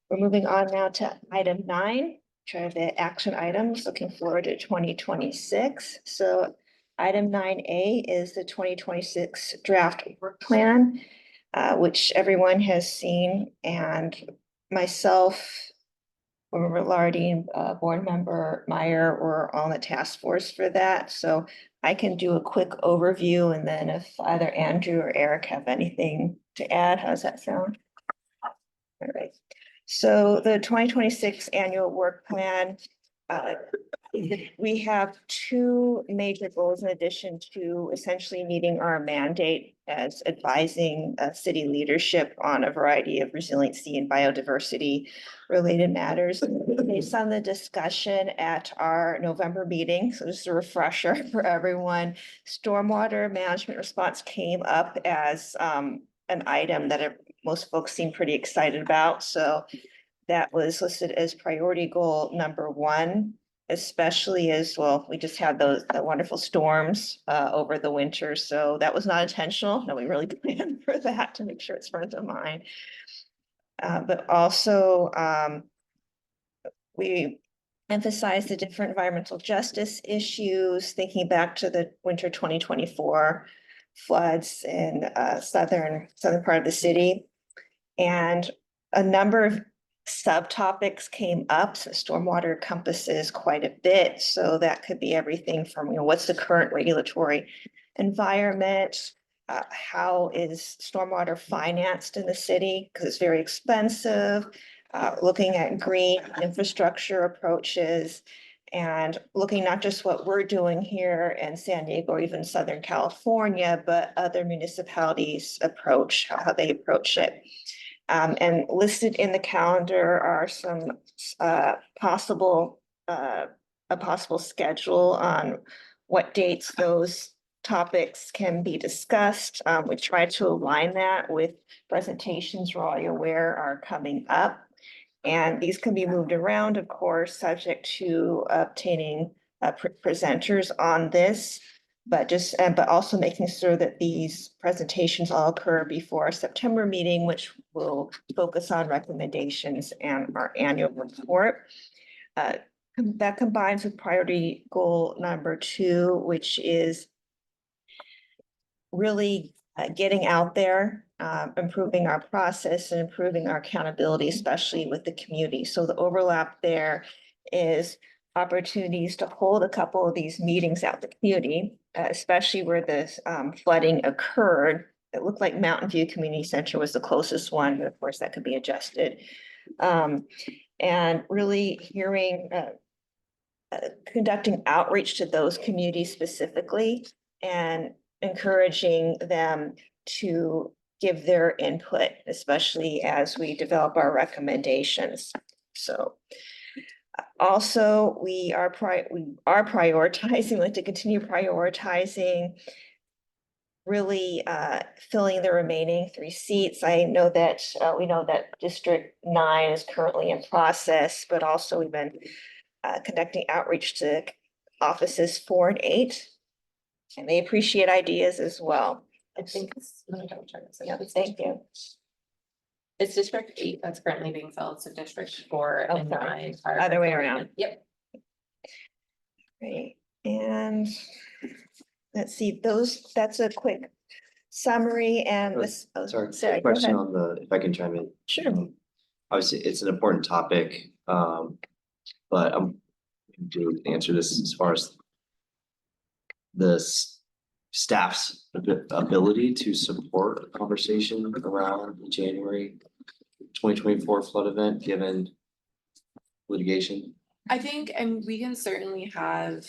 We're moving on now to item 9. Which are the action items looking forward to 2026. So Item 9A is the 2026 draft work plan, which everyone has seen, and myself, Board Lardy, and Board Member Meyer were on the task force for that, so I can do a quick overview, and then if either Andrew or Eric have anything to add, how does that sound? All right, so the 2026 annual work plan, we have two major goals in addition to essentially meeting our mandate as advising city leadership on a variety of resiliency and biodiversity related matters. Based on the discussion at our November meeting, so just a refresher for everyone, stormwater management response came up as an item that most folks seem pretty excited about. So that was listed as priority goal number one, especially as, well, we just had the wonderful storms over the winter. So that was not intentional. No, we really planned for that to make sure it's front of mind. But also we emphasize the different environmental justice issues, thinking back to the winter 2024 floods in southern part of the city. And a number of subtopics came up, so stormwater encompasses quite a bit. So that could be everything from, what's the current regulatory environment? How is stormwater financed in the city? Because it's very expensive. Looking at green infrastructure approaches and looking not just what we're doing here in San Diego or even Southern California, but other municipalities approach, how they approach it. And listed in the calendar are some a possible schedule on what dates those topics can be discussed. We try to align that with presentations we're already aware are coming up. And these can be moved around, of course, subject to obtaining presenters on this. But also making sure that these presentations all occur before our September meeting, which will focus on recommendations and our annual report. That combines with priority goal number 2, which is really getting out there, improving our process and improving our accountability, especially with the community. So the overlap there is opportunities to hold a couple of these meetings out in the community, especially where this flooding occurred. It looked like Mountain View Community Center was the closest one, but of course that could be adjusted. And really hearing, conducting outreach to those communities specifically and encouraging them to give their input, especially as we develop our recommendations. So also, we are prioritizing, like to continue prioritizing, really filling the remaining 3 seats. I know that we know that District 9 is currently in process, but also we've been conducting outreach to offices 4 and 8, and they appreciate ideas as well. I think, let me double check. So Yeah, thank you. it's District 8 that's currently being filled, so District 4 Oh, and sorry. 9 are. Other way around. Yep. Great, and let's see, that's a quick summary and this. Sorry, Sarah, go question ahead. on the, if I can chime in. Sure. Obviously, it's an important topic, but I'm to answer this as far as the staff's ability to support a conversation around the January 2024 flood event, given litigation. I think, and we can certainly have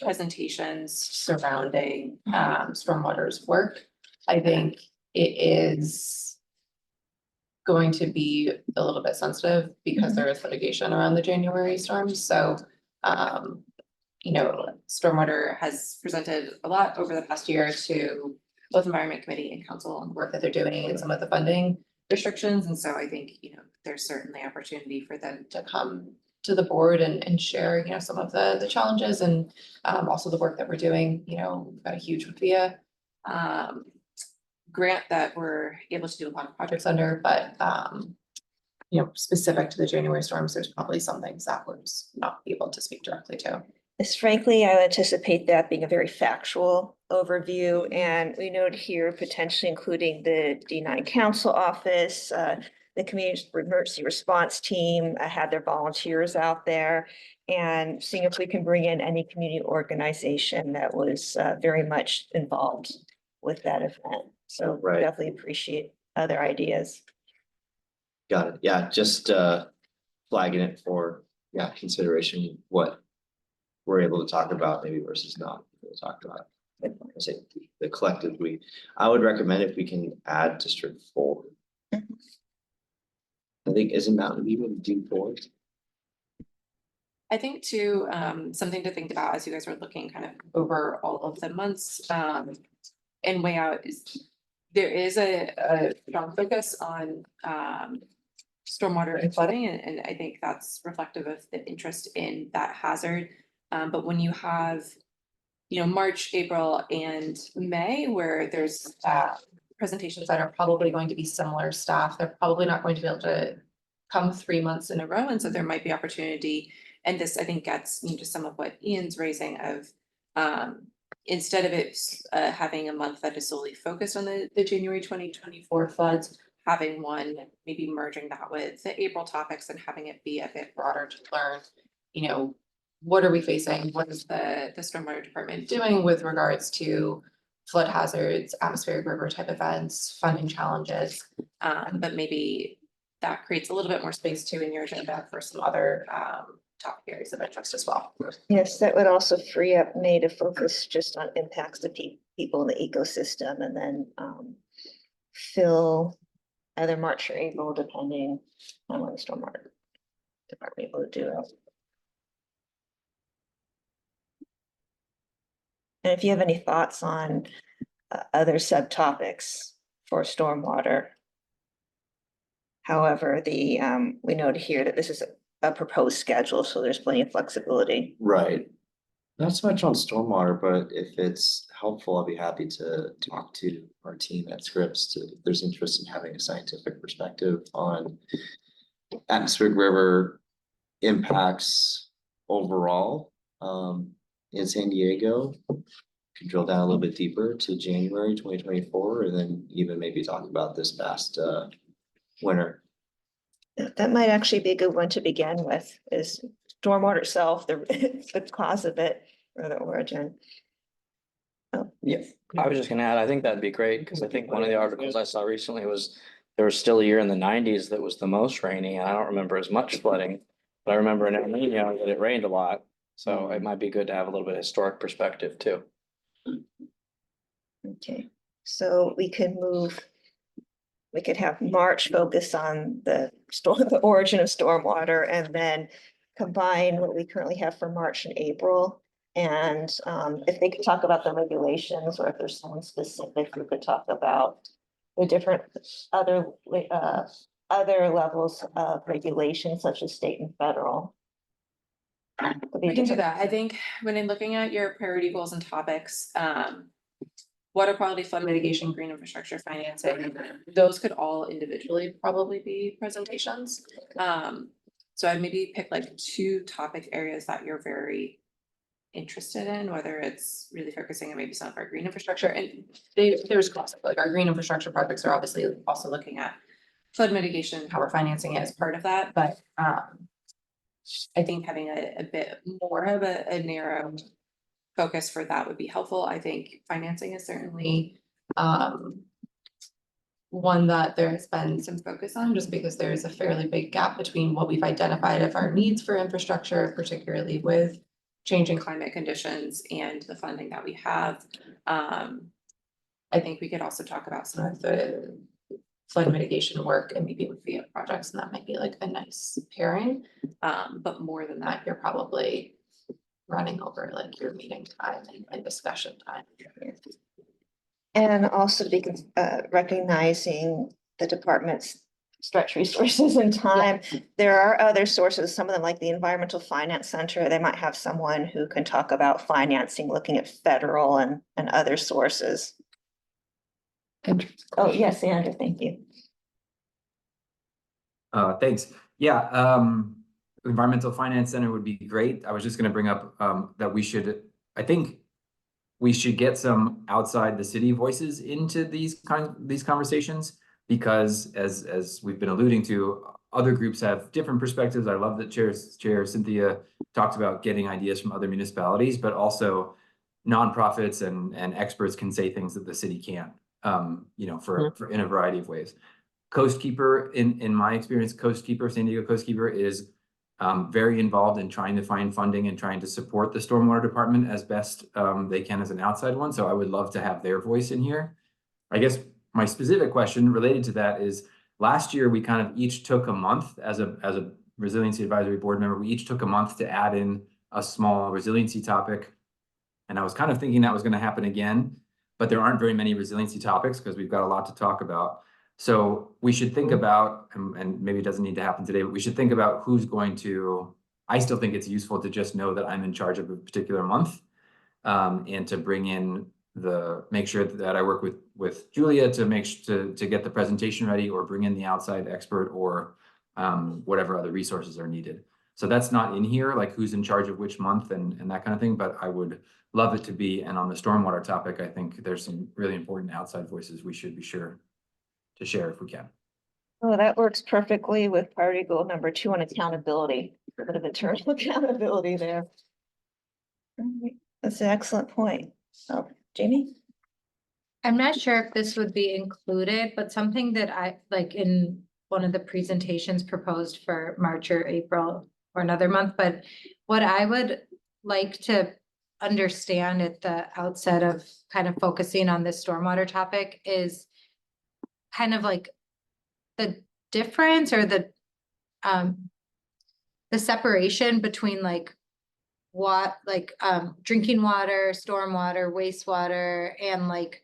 presentations surrounding stormwater's work. I think it is going to be a little bit sensitive because there is litigation around the January storms. So stormwater has presented a lot over the past year to both Environment Committee and Council on the work that they're doing and some of the funding restrictions. And so I think, there's certainly opportunity for them to come to the board and share, some of the challenges and also the work that we're doing. We've got a huge WIA grant that we're able to do a lot of projects under, but specific to the January storms, there's probably some things that we're just not able to speak directly to. Is frankly, I would anticipate that being a very factual overview, and we note here potentially including the D9 Council Office, the Community Emergency Response Team, had their volunteers out there, and seeing if we can bring in any community organization that was very much involved with that event. So Right. definitely appreciate other ideas. Got it. Yeah, just flagging it for, yeah, consideration, what we're able to talk about maybe versus not able to talk about. I say the collective I would recommend if we can add District 4. I think isn't Mountain View in D4? I think too, something to think about as you guys are looking kind of over all of the months, and way out is there is a strong focus on, stormwater and flooding, and I think that's reflective of the interest in that hazard. But when you have, March, April, and May, where there's, presentations that are probably going to be similar staff, they're probably not going to be able to come 3 months in a row, and so there might be opportunity. And this, I think, gets to some of what Ian's raising of, instead of it having a month that is solely focused on the January 2024 floods, having one, maybe merging that with the April topics and having it be a bit broader to learn, what are we facing? What is the stormwater department doing with regards to flood hazards, atmospheric river type events, funding challenges? But maybe that creates a little bit more space too in your agenda for some other topic areas of interest as well. Yes, that would also free up May to focus just on impacts to people in the ecosystem, and then fill either March or April, depending on when the stormwater department able to do it. And if you have any thoughts on other subtopics for stormwater. However, we note here that this is a proposed schedule, so there's plenty of flexibility. Right. Not so much on stormwater, but if it's helpful, I'll be happy to talk to our team at Scripps if there's interest in having a scientific perspective on atmospheric river impacts overall in San Diego. Could drill down a little bit deeper to January 2024, and then even maybe talk about this past winter. That might actually be a good one to begin with, is stormwater itself, the cause of it, or the origin. Oh, Yeah, I was just gonna add, I think that'd be great, because I think one of the articles I saw recently was there was still a year in the 90s that was the most rainy, and I don't remember as much flooding. But I remember in El Nino that it rained a lot, so it might be good to have a little bit of historic perspective too. okay, so we could have March focus on the origin of stormwater, and then combine what we currently have for March and April. And if they could talk about the regulations, or if there's someone specific who could talk about the different other levels of regulation, such as state and federal. We can do that. I think when in looking at your priority goals and topics, water quality, flood mitigation, green infrastructure financing, those could all individually probably be presentations. So I'd maybe pick like 2 topic areas that you're very interested in, whether it's really focusing on maybe some of our green infrastructure, and there's classic, like our green infrastructure projects are obviously also looking at flood mitigation, how we're financing it as part of that, but I think having a bit more of a narrow focus for that would be helpful. I think financing is certainly one that there has been some focus on, just because there is a fairly big gap between what we've identified of our needs for infrastructure, particularly with changing climate conditions, and the funding that we have. I think we could also talk about some of the flood mitigation work and maybe with the projects, and that might be like a nice pairing. But more than that, you're probably running over like your meeting time and discussion time. And also be recognizing the department's stretch resources and time. There are other sources, some of them like the Environmental Finance Center, they might have someone who can talk about financing, looking at federal and other sources. Oh, yes, Andrew, thank you. Thanks. Yeah, environmental finance center would be great. I was just gonna bring up, that I think we should get some outside the city voices into these conversations, because as we've been alluding to, other groups have different perspectives. I love that Chair Cynthia talked about getting ideas from other municipalities, but also nonprofits and experts can say things that the city can't, for in a variety of ways. Coast Keeper, in my experience, San Diego Coast Keeper is very involved in trying to find funding and trying to support the stormwater department as best they can as an outside one. So I would love to have their voice in here. I guess my specific question related to that is, last year we kind of each took a month as a resiliency advisory board member. We each took a month to add in a small resiliency topic. And I was kind of thinking that was going to happen again, but there aren't very many resiliency topics because we've got a lot to talk about. So we should think about, and maybe it doesn't need to happen today, but we should think about who's going to, I still think it's useful to just know that I'm in charge of a particular month, and to bring in make sure that I work with Julia to get the presentation ready, or bring in the outside expert, or whatever other resources are needed. So that's not in here, like who's in charge of which month and that kind of thing, but I would love it to be. And on the stormwater topic, I think there's some really important outside voices we should be sure to share if we can. Oh, that works perfectly with priority goal number 2 on accountability, a bit of internal accountability there. All right, that's an excellent point. Oh, Jamie? I'm not sure if this would be included, but something that I like in one of the presentations proposed for March or April or another month, but what I would like to understand at the outset of kind of focusing on this stormwater topic is kind of like the difference or the separation between like drinking water, stormwater, wastewater, and like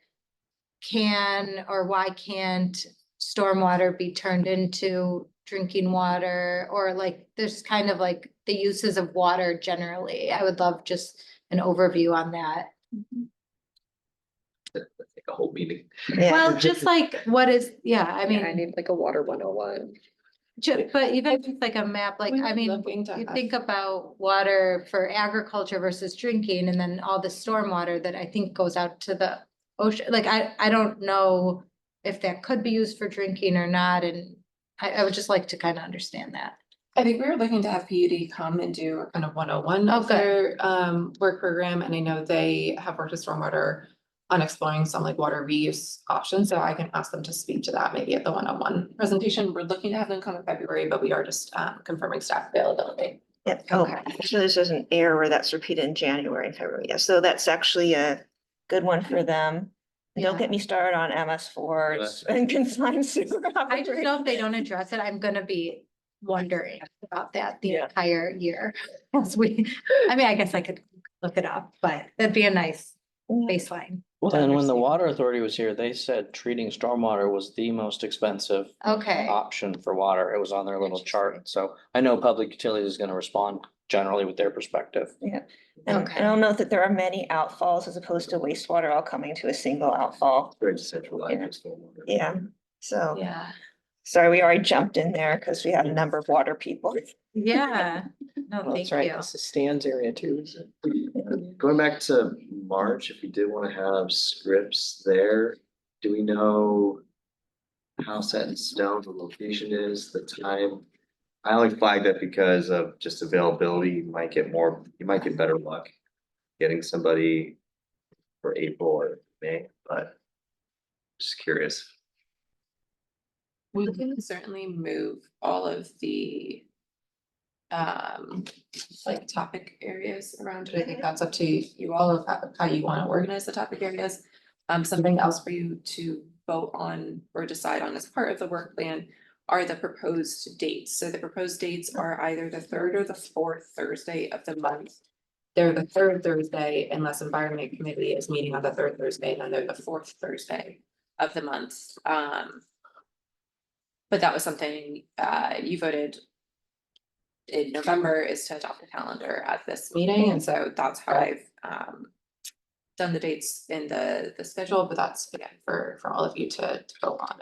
can or why can't stormwater be turned into drinking water, or like there's kind of like the uses of water generally. I would love just an overview on that. Like a whole meeting. Yeah. Well, just like what is, I I mean, need like a water 101. but even just like a map, like, I mean, you think about water for agriculture versus drinking, and then all the stormwater that I think goes out to the ocean. Like, I don't know if that could be used for drinking or not, and I would just like to kind of understand that. I think we were looking to have PUD come and do a kind of 101 of Okay. their work program, and I know they have worked with stormwater on exploring some like water reuse options, so I can ask them to speak to that maybe at the 101 presentation. We're looking to have them come in February, but we are just confirming staff availability. Yep. Oh, Okay. so this is an error that's repeated in January and February. Yeah, so that's actually a good one for them. And don't Yeah. get me started on MS4s and consigned sewer. I just know if they don't address it, I'm gonna be wondering about that the Yeah. entire year. As I mean, I guess I could look it up, but that'd be a nice baseline. And when the water authority was here, they said treating stormwater was the most expensive Okay, option for water. It was on their little chart. So I know public utilities is gonna respond generally with their perspective. And Okay. I'll note that there are many outfalls as opposed to wastewater all coming to a single outfall. Very decentralized. Yeah. stormwater. Yeah, so yeah, sorry, we already jumped in there because we had a number of water people. yeah, no, Well, thank that's right. you. This is Stan's area too, isn't it? Going back to March, if we did want to have scripts there, do we know how set in stone the location is, the time? I only flagged that because of just availability. You might get better luck getting somebody for April or May, but just curious. We can certainly move all of the like topic areas around, but I think that's up to you all of how you want to organize the topic areas. Something else for you to vote on or decide on as part of the work plan are the proposed dates. So the proposed dates are either the 3rd or the 4th Thursday of the month. They're the 3rd Thursday unless Environment Committee is meeting on the 3rd Thursday, and then they're the 4th Thursday of the month. But that was something you voted in November, is to adopt a calendar at this meeting, and so that's how I've done the dates in the schedule, but that's again for all of you to vote on.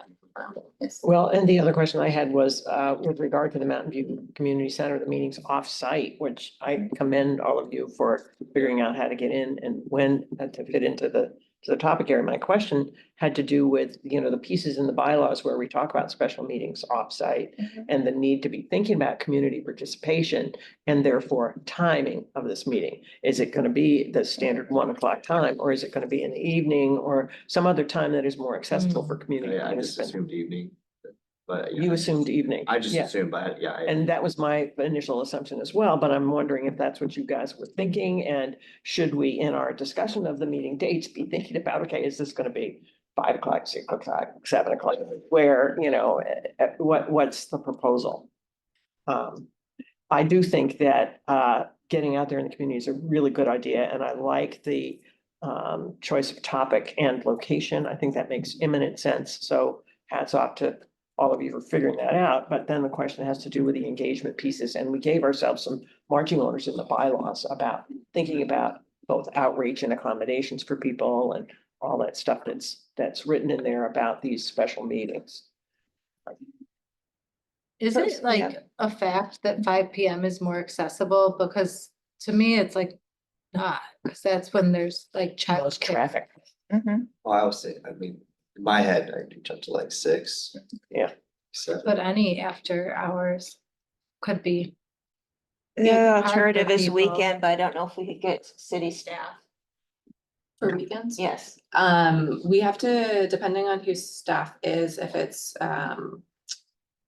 Yes. Well, and the other question I had was with regard to the Mountain View Community Center, the meetings off-site, which I commend all of you for figuring out how to get in and when to fit into the topic area. My question had to do with, the pieces in the bylaws where we talk about special meetings off-site and the need to be thinking about community participation and therefore timing of this meeting. Is it going to be the standard 1 o'clock time, or is it going to be in the evening or some other time that is more accessible for community I just participants? assumed evening. But You assumed evening. I just Yeah. assumed, but yeah. And that was my initial assumption as well, but I'm wondering if that's what you guys were thinking, and should we, in our discussion of the meeting dates, be thinking about, okay, is this gonna be 5 o'clock, 6 o'clock, 7 o'clock, where, what's the proposal? I do think that getting out there in the community is a really good idea, and I like the choice of topic and location. I think that makes imminent sense, so hats off to all of you for figuring that out, but then the question has to do with the engagement pieces, and we gave ourselves some marching orders in the bylaws about thinking about both outreach and accommodations for people and all that stuff that's written in there about these special meetings. Is First, it like a fact that 5 PM is more accessible? Because to me, it's like not, because that's when there's like Most traffic. Mhm. Well, I was saying, I mean, in my head, I do jump to like 6. Yeah. 7. But any after hours could be. The hard for alternative is people. weekend, but I don't know if we could get city staff. For weekends? Yes. We have to, depending on who staff is, if it's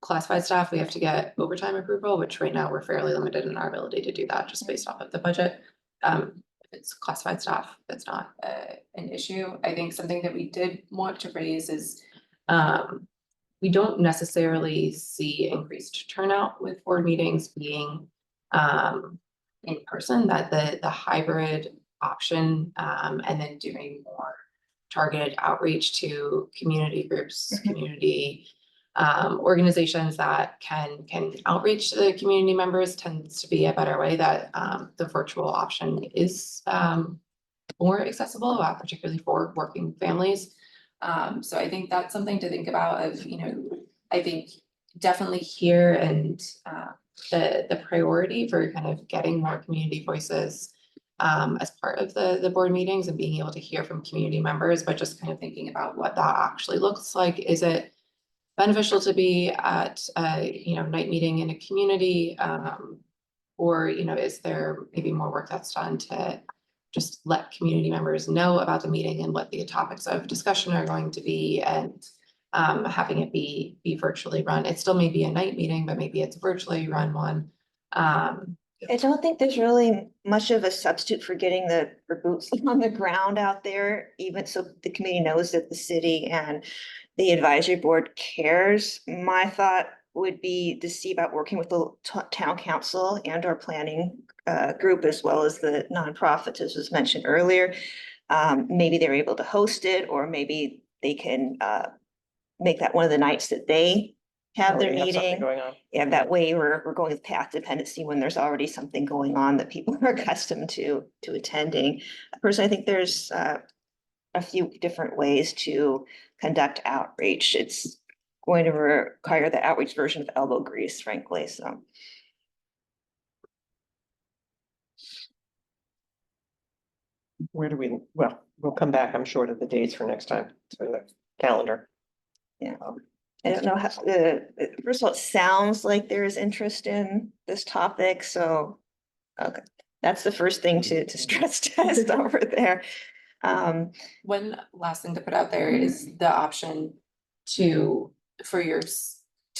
classified staff, we have to get overtime approval, which right now we're fairly limited in our ability to do that just based off of the budget. If it's classified staff, that's not an issue. I think something that we did want to raise is we don't necessarily see increased turnout with board meetings being in person, that the hybrid option and then doing more targeted outreach to community groups, community organizations that can outreach to the community members tends to be a better way, that the virtual option is more accessible, particularly for working families. So I think that's something to think about of, I think definitely here and the priority for kind of getting more community voices as part of the board meetings and being able to hear from community members, but just kind of thinking about what that actually looks like. Is it beneficial to be at a night meeting in a community? Or is there maybe more work that's done to just let community members know about the meeting and what the topics of discussion are going to be, and having it be virtually run? It still may be a night meeting, but maybe it's a virtually run one. I don't think there's really much of a substitute for getting the boots on the ground out there, even so the community knows that the city and the advisory board cares. My thought would be to see about working with the town council and our planning group, as well as the nonprofits, as was mentioned earlier. Maybe they're able to host it, or maybe they can make that one of the nights that they have their Already have something meeting. going on. Yeah, that way we're going with path dependency when there's already something going on that people are accustomed to attending. Personally, I think there's a few different ways to conduct outreach. It's going to require the outreach version of elbow grease, frankly, so. Well, we'll come back, I'm sure, to the dates for next time, for the calendar. Yeah. I don't know how, first of all, it sounds like there is interest in this topic, so, okay, that's the first thing to stress test over there. One last thing to put out there is the option to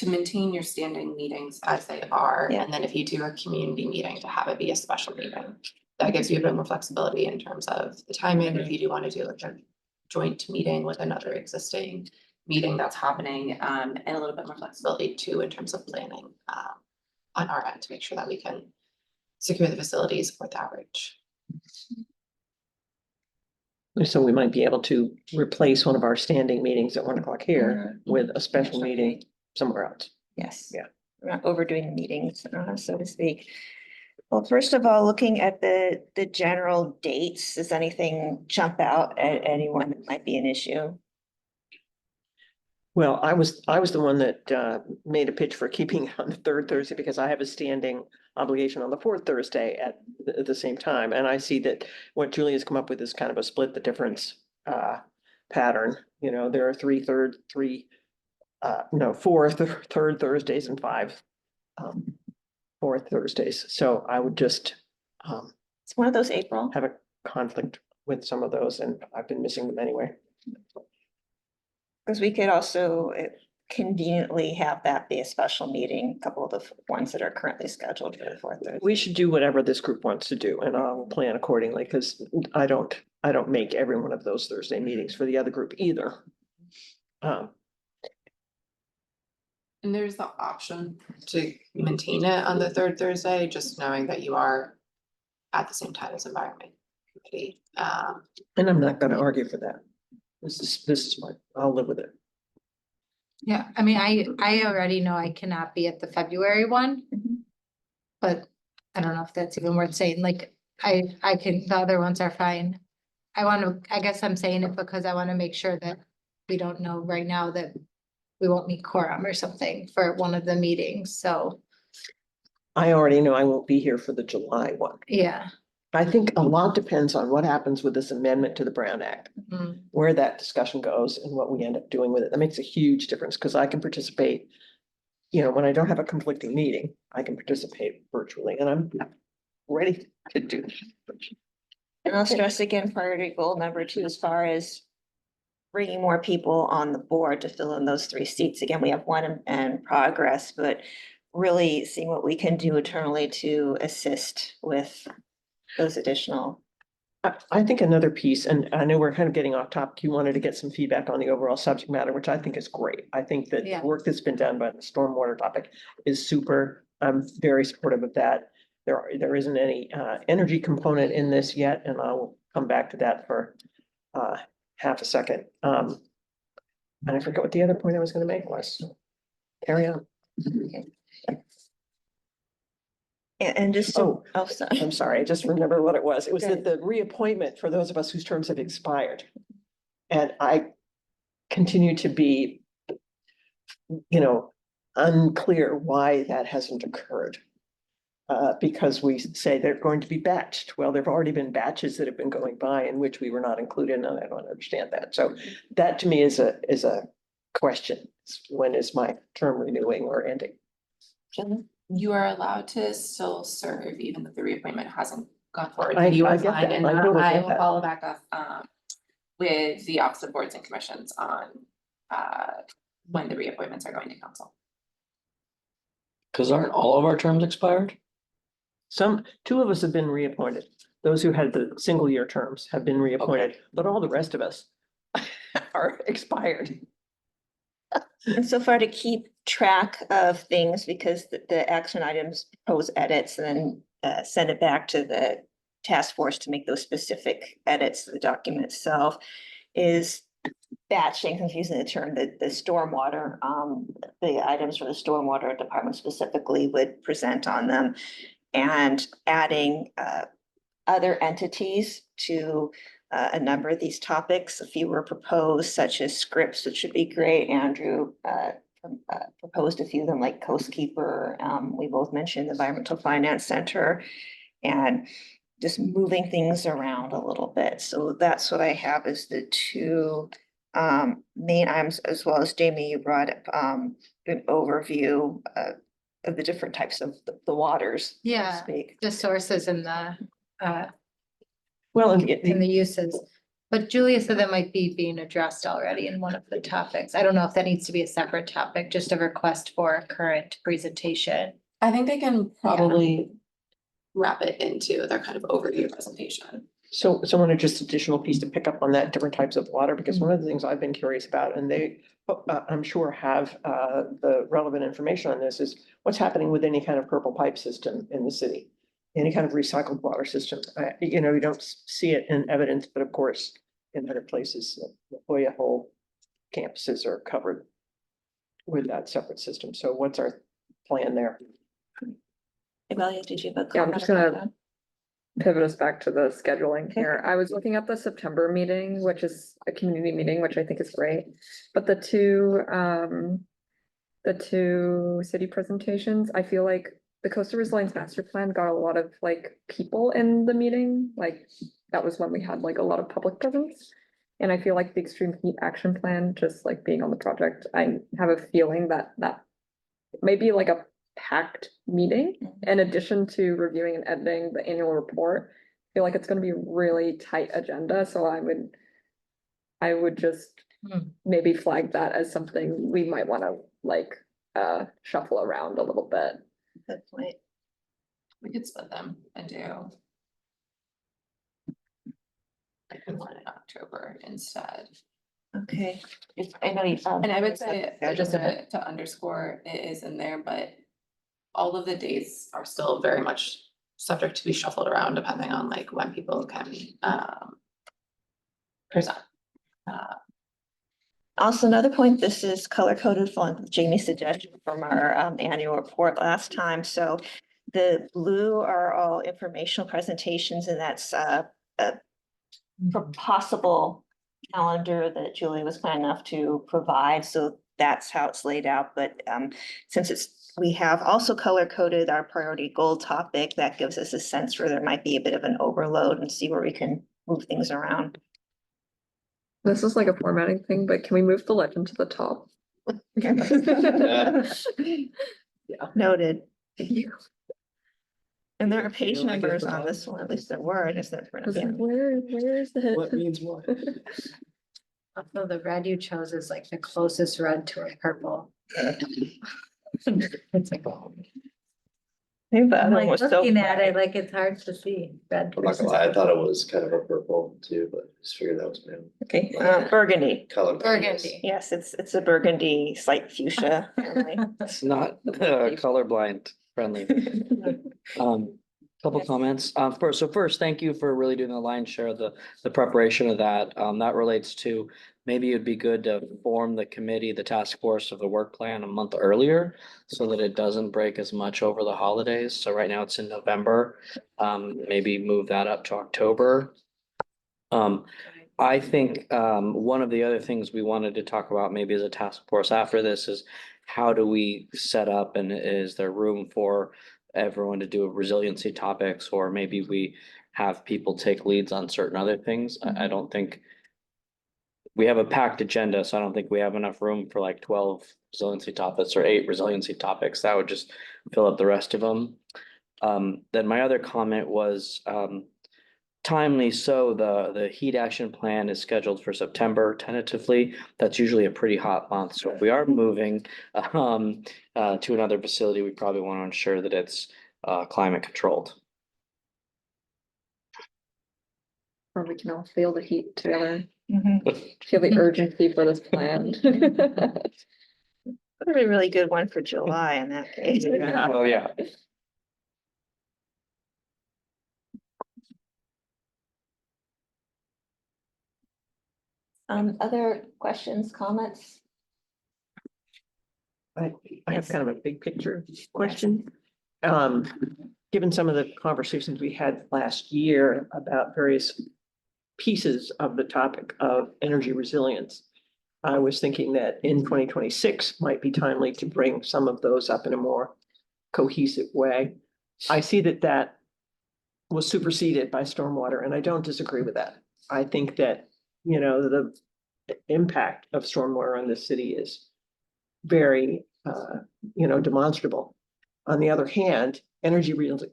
maintain your standing meetings as they are. Yeah. And then if you do a community meeting, to have it be a special meeting. That gives you a bit more flexibility in terms of the timing. If you do want to do like a joint meeting with another existing meeting that's happening, and a little bit more flexibility too in terms of planning on our end to make sure that we can secure the facilities for the outreach. So we might be able to replace one of our standing meetings at 1 o'clock here with a special meeting somewhere else. Yes. Yeah. We're not overdoing the meetings, so to speak. Well, first of all, looking at the general dates, does anything jump out at anyone that might be an issue? Well, I was the one that made a pitch for keeping it on the third Thursday because I have a standing obligation on the fourth Thursday at the same time. And I see that what Julie has come up with is kind of a split the difference pattern. You know, there are four third Thursdays and five fourth Thursdays. So I would just It's one of those, April. have a conflict with some of those, and I've been missing them anyway. Because we could also conveniently have that be a special meeting, a couple of the ones that are currently scheduled for the fourth Thursday. We should do whatever this group wants to do, and I'll plan accordingly, because I don't make every one of those Thursday meetings for the other group either. And there's the option to maintain it on the third Thursday, just knowing that you are at the same time as environment committee. And I'm not gonna argue for that. This is fine. I'll live with it. Yeah, I mean, I already know I cannot be at the February one. But I don't know if that's even worth saying, like, I can, the other ones are fine. I guess I'm saying it because I want to make sure that we don't know right now that we won't meet quorum or something for one of the meetings, so, I already know I won't be here for the July one. yeah. I think a lot depends on what happens with this amendment to the Brown Act, Mhm. where that discussion goes and what we end up doing with it. That makes a huge difference, because I can participate. You know, when I don't have a conflicting meeting, I can participate virtually, and I'm ready to do that. And I'll stress again, priority goal number 2, as far as bringing more people on the board to fill in those 3 seats. Again, we have one in progress, but really seeing what we can do internally to assist with those additional. I think another piece, and I know we're kind of getting off topic, you wanted to get some feedback on the overall subject matter, which I think is great. I think that the Yeah. work that's been done by the stormwater topic is super. I'm very supportive of that. There isn't any energy component in this yet, and I will come back to that for half a second. And I forget what the other point I was gonna make was. Carry on. And just, sorry. I'm sorry, I just remembered what it was. It was that the reappointment for those of us whose terms have expired. And I continue to be, unclear why that hasn't occurred. Because we say they're going to be batched. Well, there've already been batches that have been going by in which we were not included, and I don't understand that. So that to me is a question. When is my term renewing or ending? You are allowed to still serve even if the reappointment hasn't gone forward. I You are get fine, that. and I totally I get will that. follow back up with the Office of Boards and Commissions on when the reappointments are going to council. Because aren't all of our terms expired? Two of us have been reappointed. Those who had the single year terms have been reappointed, but all the rest of us are expired. And so far to keep track of things, because the action items propose edits and then send it back to the task force to make those specific edits to the document itself, is batching, confusing the term, the stormwater, the items for the stormwater department specifically would present on them, and adding other entities to a number of these topics. A few were proposed, such as scripts, which should be great. Andrew proposed a few of them, like Coast Keeper. We both mentioned the Environmental Finance Center, and just moving things around a little bit. So that's what I have as the 2 main items, as well as Jamie, you brought up an overview of the different types of the waters, so to Yeah. speak. The sources and the Well, and and the uses. But Julia said that might be being addressed already in one of the topics. I don't know if that needs to be a separate topic, just a request for a current presentation. I think they can probably wrap it into their kind of overview presentation. So I wanted just additional piece to pick up on that, different types of water, because one of the things I've been curious about, and they, I'm sure have the relevant information on this, is what's happening with any kind of purple pipe system in the city, any kind of recycled water system. You don't see it in evidence, but of course, in other places, the Hoya whole campuses are covered with that separate system. So what's our plan there? Amelia, did you have a Yeah, I'm comment just about gonna pivot us back to the scheduling here. I was looking at the September meeting, which is a community meeting, which I think is great. But the two city presentations, I feel like the Coastal Resilience Master Plan got a lot of like people in the meeting, like that was when we had like a lot of public presence. And I feel like the Extreme Heat Action Plan, just like being on the project, I have a feeling that may be like a packed meeting in addition to reviewing and editing the annual report. I feel like it's gonna be a really tight agenda, so I would just maybe flag that as something we might wanna like shuffle around a little bit. Good point. We could split them and do. Like one in October instead. Okay. I know you. And I would say, Yeah, just just to underscore, it is in there, but all of the dates are still very much subject to be shuffled around depending on like when people can present. Also, another point, this is color coded from Jamie's suggestion from our annual report last time. So the blue are all informational presentations, and that's for possible calendar that Julie was kind enough to provide. So that's how it's laid out. But since we have also color coded our priority goal topic, that gives us a sense where there might be a bit of an overload and see where we can move things around. This is like a formatting thing, but can we move the legend to the top? Noted. Thank you. And there are page feel like numbers it's on on? this one, at least there were, I guess that's. I was like, where is it? What means what? Also, the red you chose is like the closest red to a purple. It's like, Maybe the I'm other one like was so looking at it, bright. like it's hard to see. Red I'm not versus gonna lie, I thought it was kind of a purple too, but just figured that was my own Okay, Yeah. burgundy. color. burgundy. Yes, it's a burgundy, slight fuchsia. family. It's not colorblind friendly. Couple comments. First, thank you for really doing the lion's share of the preparation of that. That relates to maybe it'd be good to form the committee, the task force of the work plan a month earlier so that it doesn't break as much over the holidays. So right now it's in November. Maybe move that up to October. I think one of the other things we wanted to talk about maybe as a task force after this is how do we set up and is there room for everyone to do resiliency topics, or maybe we have people take leads on certain other things. I don't think we have a packed agenda, so I don't think we have enough room for like 12 resiliency topics or 8 resiliency topics. That would just fill up the rest of them. Then my other comment was timely, so the heat action plan is scheduled for September tentatively. That's usually a pretty hot month, so if we are moving to another facility, we probably want to ensure that it's climate controlled. Or we can all feel the heat together, Mhm. feel the urgency for this plan. That'd be a really good one for July in that case. Oh, yeah. Other questions, comments? I have kind of a big picture question. Given some of the conversations we had last year about various pieces of the topic of energy resilience, I was thinking that in 2026 might be timely to bring some of those up in a more cohesive way. I see that was superseded by stormwater, and I don't disagree with that. I think that, the impact of stormwater on this city is very, demonstrable. On the other hand, energy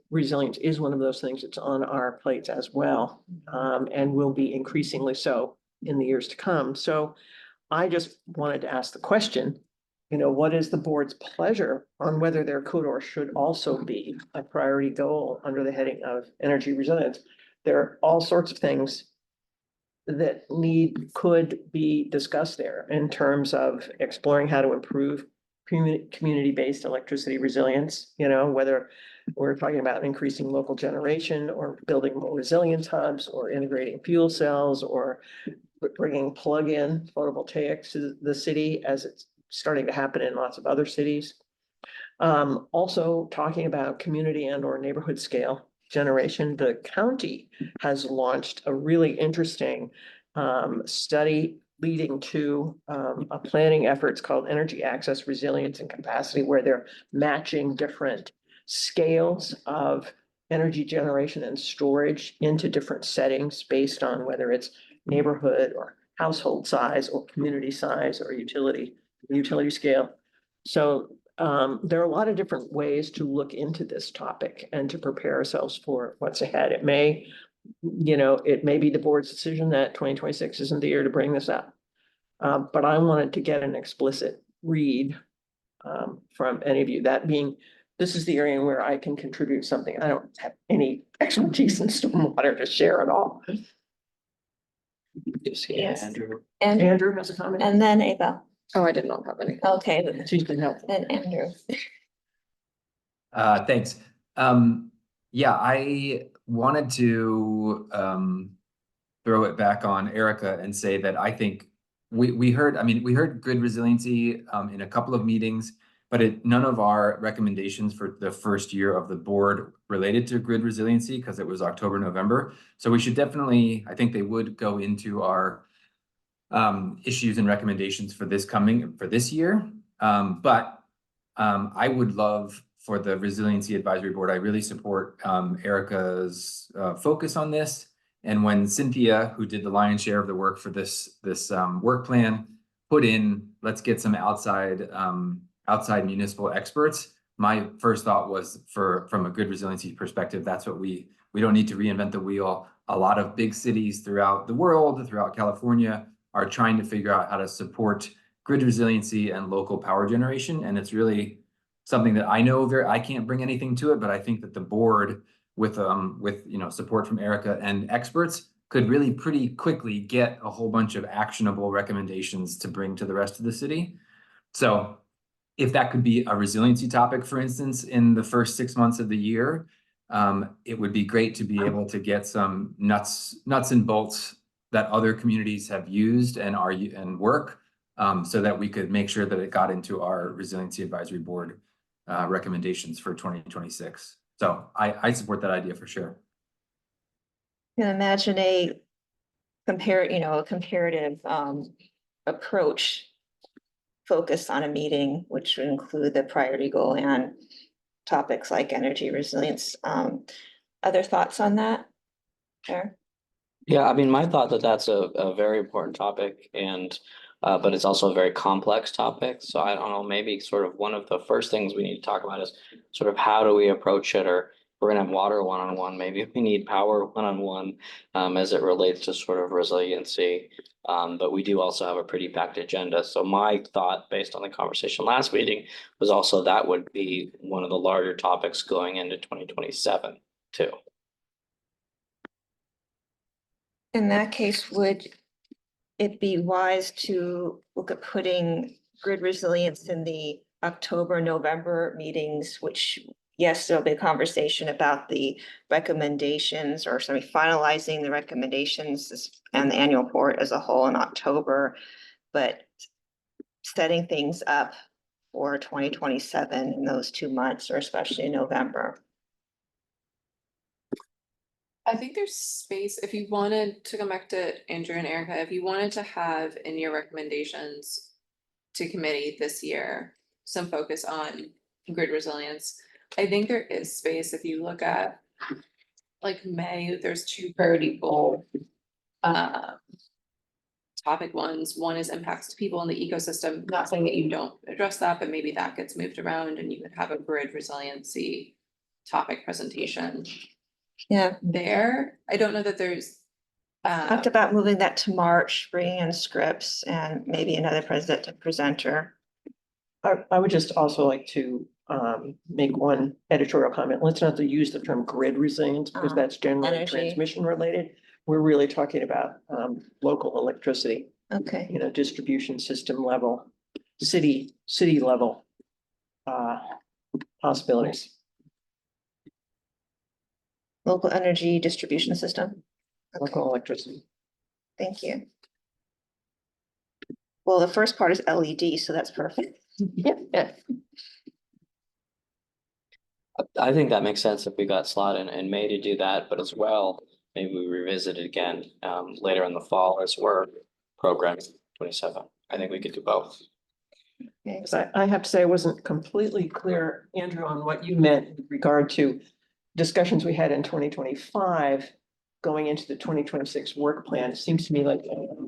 resilience is one of those things that's on our plates as well, and will be increasingly so in the years to come. So I just wanted to ask the question, what is the board's pleasure on whether there could or should also be a priority goal under the heading of energy resilience? There are all sorts of things that could be discussed there in terms of exploring how to improve community-based electricity resilience, whether we're talking about increasing local generation or building more resilience hubs or integrating fuel cells or bringing plug-in photovoltaics to the city as it's starting to happen in lots of other cities. Also talking about community and or neighborhood scale generation, the county has launched a really interesting study leading to a planning efforts called Energy Access, Resilience and Capacity, where they're matching different scales of energy generation and storage into different settings based on whether it's neighborhood or household size or community size or utility scale. So there are a lot of different ways to look into this topic and to prepare ourselves for what's ahead. It may, it may be the board's decision that 2026 isn't the year to bring this up. But I wanted to get an explicit read from any of you, that being, this is the area where I can contribute something. I don't have any expertise in stormwater to share at all. Yes. Andrew. And, Andrew has a comment. and then Ava. Oh, I did not have any. Okay, She's been helpful. then Andrew. Thanks. Yeah, I wanted to throw it back on Erica and say that I think we heard grid resiliency in a couple of meetings, but none of our recommendations for the first year of the board related to grid resiliency because it was October, November. So we should definitely, I think they would go into our issues and recommendations for this year. But I would love for the Resiliency Advisory Board, I really support Erica's focus on this. And when Cynthia, who did the lion's share of the work for this work plan, put in, let's get some outside municipal experts. My first thought was from a good resiliency perspective, that's what we don't need to reinvent the wheel. A lot of big cities throughout the world, throughout California, are trying to figure out how to support grid resiliency and local power generation. And it's really something that I know I can't bring anything to it, but I think that the board with support from Erica and experts could really pretty quickly get a whole bunch of actionable recommendations to bring to the rest of the city. So if that could be a resiliency topic, for instance, in the first 6 months of the year, it would be great to be able to get some nuts and bolts that other communities have used and work, so that we could make sure that it got into our Resiliency Advisory Board recommendations for 2026. So I support that idea for sure. You can imagine a comparative approach focused on a meeting, which would include the priority goal and topics like energy resilience. Other thoughts on that? Sure. Yeah, I mean, my thought that that's a very important topic and but it's also a very complex topic. So I don't know, maybe sort of one of the first things we need to talk about is sort of how do we approach it, or we're gonna have water one-on-one, maybe we need power one-on-one as it relates to sort of resiliency. But we do also have a pretty packed agenda. So my thought based on the conversation last meeting was also that would be one of the larger topics going into 2027 too. In that case, would it be wise to look at putting grid resilience in the October, November meetings, which, yes, there'll be a conversation about the recommendations or finalizing the recommendations and the annual report as a whole in October, but setting things up for 2027 in those 2 months, or especially in November. I think there's space if you wanted to come back to Andrew and Erica, if you wanted to have in your recommendations to committee this year, some focus on grid resilience. I think there is space if you look at like May, there's 2 priority goal topic ones. One is impacts to people in the ecosystem. Not saying that you don't address that, but maybe that gets moved around and you could have a grid resiliency topic presentation. Yeah, There, I don't know that there's. talked about moving that to March, bringing in scripts and maybe another presenter. I would just also like to make one editorial comment. Let's not use the term grid resilience because that's generally Energy. transmission related. We're really talking about local electricity, Okay, distribution system level, city level possibilities. local energy distribution system. Local electricity. Thank you. Well, the first part is LED, so that's perfect. Yeah. I think that makes sense if we got slot in May to do that, but as well, maybe we revisit it again later in the fall as we're programming 27. I think we could do both. Okay, So I have to say, I wasn't completely clear, Andrew, on what you meant with regard to discussions we had in 2025 going into the 2026 work plan. It seems to me like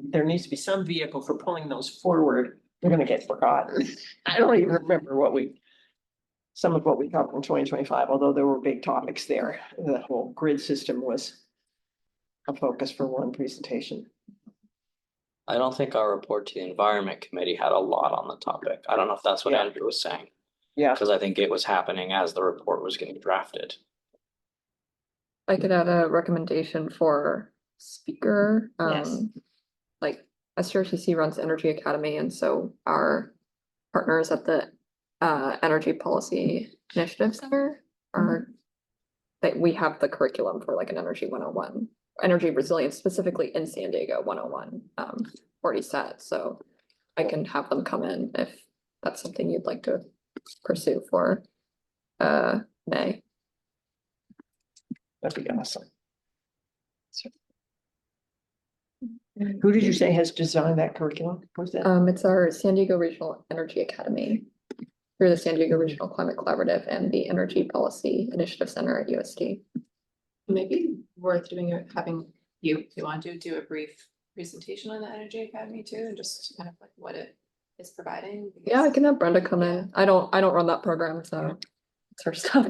there needs to be some vehicle for pulling those forward. They're gonna get forgotten. I don't even remember some of what we covered in 2025, although there were big topics there. The whole grid system was a focus for one presentation. I don't think our report to the Environment Committee had a lot on the topic. I don't know if that's what Yeah. Andrew was saying, Yeah, because I think it was happening as the report was getting drafted. I could add a recommendation for speaker. Yes. Like SRTC runs Energy Academy, and so our partners at the Energy Policy Initiative Center are that we have the curriculum for like an Energy 101, energy resilience specifically in San Diego 101 already set. So I can have them come in if that's something you'd like to pursue for May. that'd be awesome. Who did you say has designed that curriculum? Who's that? It's our San Diego Regional Energy Academy through the San Diego Regional Climate Collaborative and the Energy Policy Initiative Center at USD. Maybe worth having you, if you want to do a brief presentation on the Energy Academy too, and just kind of like what it is providing. Yeah, I because- can have Brenda come in. I don't run that program, so it's her stuff.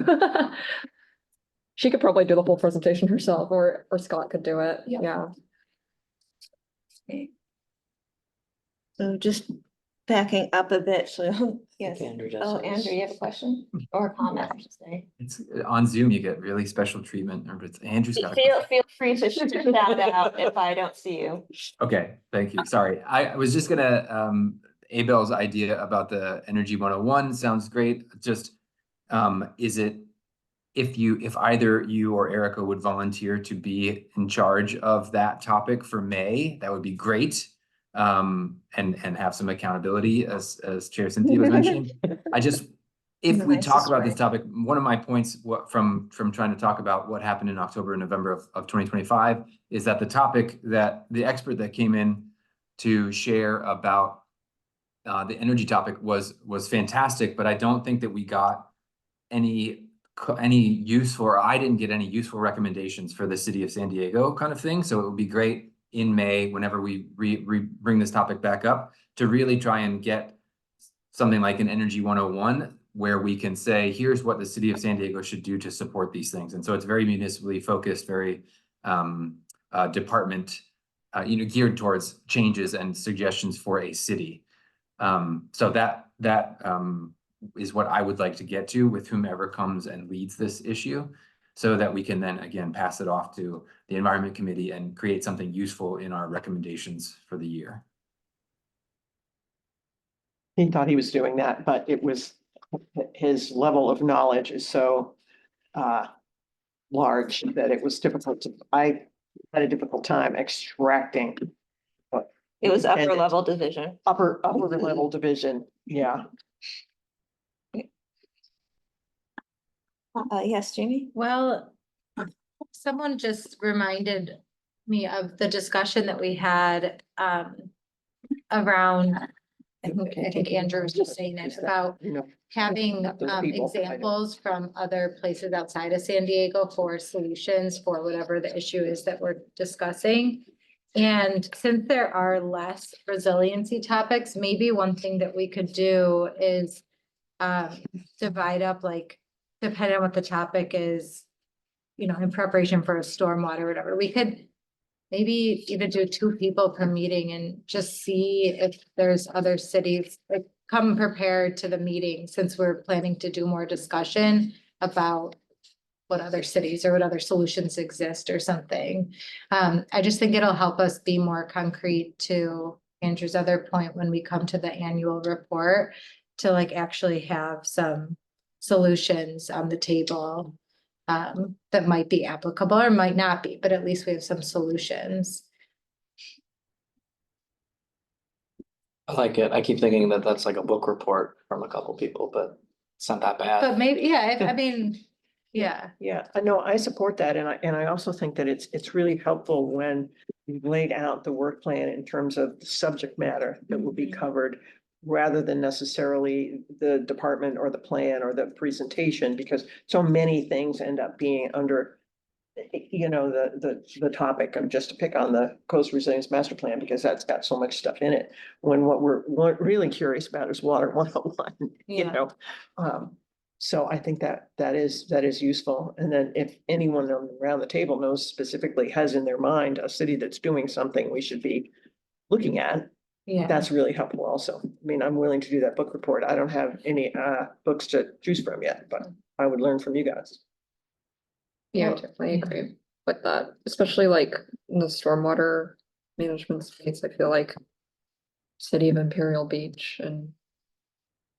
She could probably do the whole presentation herself, or Scott could do it. Yeah. Yeah. Okay. So just backing up a bit, so, yes. Andrew does Oh, his. Andrew, you have a question or a comment, I should say? It's on Zoom, you get really special treatment, or it's Andrew's got a Feel free to shout out if I don't see you. Okay, thank you. Sorry. I was just gonna, Abel's idea about the Energy 101 sounds great. Just, is it, if either you or Erica would volunteer to be in charge of that topic for May, that would be great. And have some accountability as Chair Cynthia was mentioning. I just, if The we talk nicest about this way. topic, one of my points from trying to talk about what happened in October and November of 2025 is that the topic that the expert that came in to share about the energy topic was fantastic, but I don't think that we got any useful, or I didn't get any useful recommendations for the city of San Diego kind of thing. So it would be great in May, whenever we bring this topic back up, to really try and get something like an Energy 101, where we can say, here's what the city of San Diego should do to support these things. And so it's very municipally focused, very department, geared towards changes and suggestions for a city. So that is what I would like to get to with whomever comes and leads this issue, so that we can then again pass it off to the Environment Committee and create something useful in our recommendations for the year. He thought he was doing that, but it was, his level of knowledge is so large that it was difficult I had a difficult time extracting. It was upper And- level division. Upper level division, yeah. Yes, Jamie? Well, someone just reminded me of the discussion that we had around, I think Andrew was just saying it, about You know, having Those people, I know. examples from other places outside of San Diego for solutions for whatever the issue is that we're discussing. And since there are less resiliency topics, maybe one thing that we could do is divide up, like, depending on what the topic is, in preparation for a stormwater or whatever, we could maybe even do 2 people per meeting and just see if there's other cities, like, come prepared to the meeting, since we're planning to do more discussion about what other cities or what other solutions exist or something. I just think it'll help us be more concrete to Andrew's other point when we come to the annual report, to like actually have some solutions on the table that might be applicable or might not be, but at least we have some solutions. I like it. I keep thinking that that's like a book report from a couple people, but It's not that bad. But maybe, yeah, I mean, yeah, Yeah, I know, I support that, and I also think that it's really helpful when you've laid out the work plan in terms of the subject matter that will be covered, rather than necessarily the department or the plan or the presentation, because so many things end up being under, you know, the topic of, just to pick on the Coast Resilience Master Plan, because that's got so much stuff in it, when what we're really curious about is water 101, you Yeah. know? So I think that is useful. And then if anyone around the table knows specifically, has in their mind a city that's doing something we should be looking at, yeah. that's really helpful also. I mean, I'm willing to do that book report. I don't have any books to choose from yet, but I would learn from you guys. Yeah, I Well, definitely yeah. agree with that, especially like in the stormwater management space. I feel like city of Imperial Beach and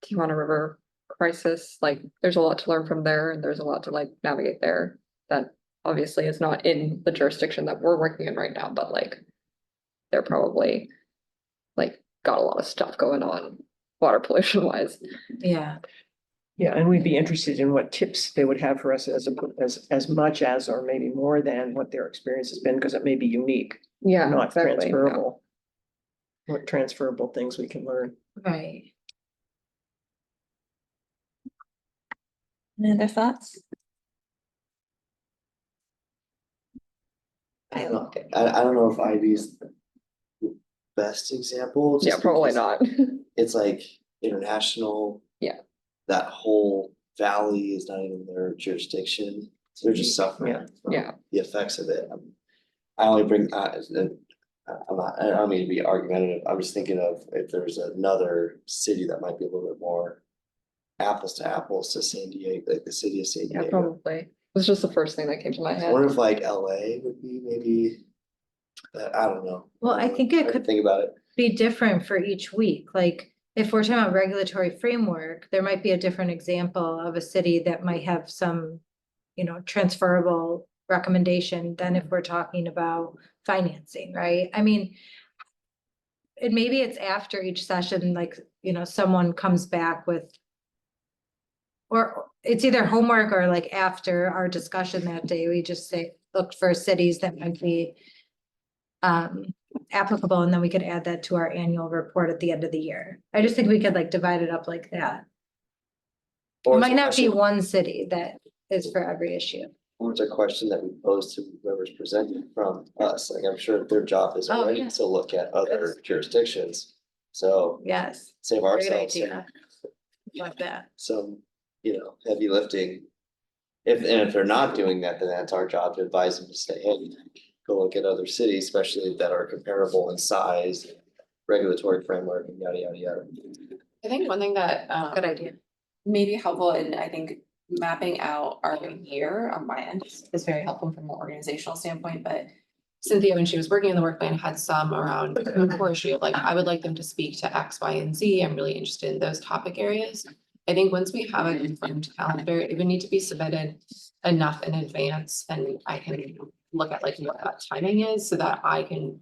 Tijuana River crisis, like there's a lot to learn from there, and there's a lot to like navigate there that obviously is not in the jurisdiction that we're working in right now, but like they're probably like got a lot of stuff going on water pollution wise. Yeah, Yeah, and we'd be interested in what tips they would have for us as much as, or maybe more than what their experience has been, because it may be unique, Yeah, not exactly. Yeah. transferable. What transferable things we can learn. right. Any other thoughts? I don't know if Ivy's the best example. Yeah, just probably because not. It's like international. Yeah. That whole valley is not even their jurisdiction, so they're just suffering from Yeah. the effects of it. I only bring, I don't mean to be argumentative, I'm just thinking of if there's another city that might be a little bit more apples to apples to San Diego, like the city of San Yeah, Diego. probably. It was just the first thing that came to my I head. wonder if like LA would be maybe, I don't know. Well, I think it could Think about it. be different for each week. Like, if we're talking about regulatory framework, there might be a different example of a city that might have some, you know, transferable recommendation than if we're talking about financing, right? I mean, and maybe it's after each session, like, you know, someone comes back with, or it's either homework or like after our discussion that day, we just say, look for cities that might be applicable, and then we could add that to our annual report at the end of the year. I just think we could like divide it up like that. It Or it's might a not be question- one city that is for every issue. Or it's a question that we pose to whoever's presenting from us, like I'm sure their job is Oh, already yeah. to look at other jurisdictions. So Yes, save great ourselves idea. Like that. some, heavy lifting. And if they're not doing that, then that's our job to advise them to say, hey, go look at other cities, especially that are comparable in size, regulatory framework, and yada, yada, yada. I think one thing that Good idea. may be helpful, and I think mapping out our year on my end is very helpful from an organizational standpoint, but Cynthia, when she was working on the work plan, had some around the core issue of like, I would like them to speak to X, Y, and Z. I'm really interested in those topic areas. I think once we have a confirmed calendar, it would need to be submitted enough in advance, and I can look at like what that timing is so that I can,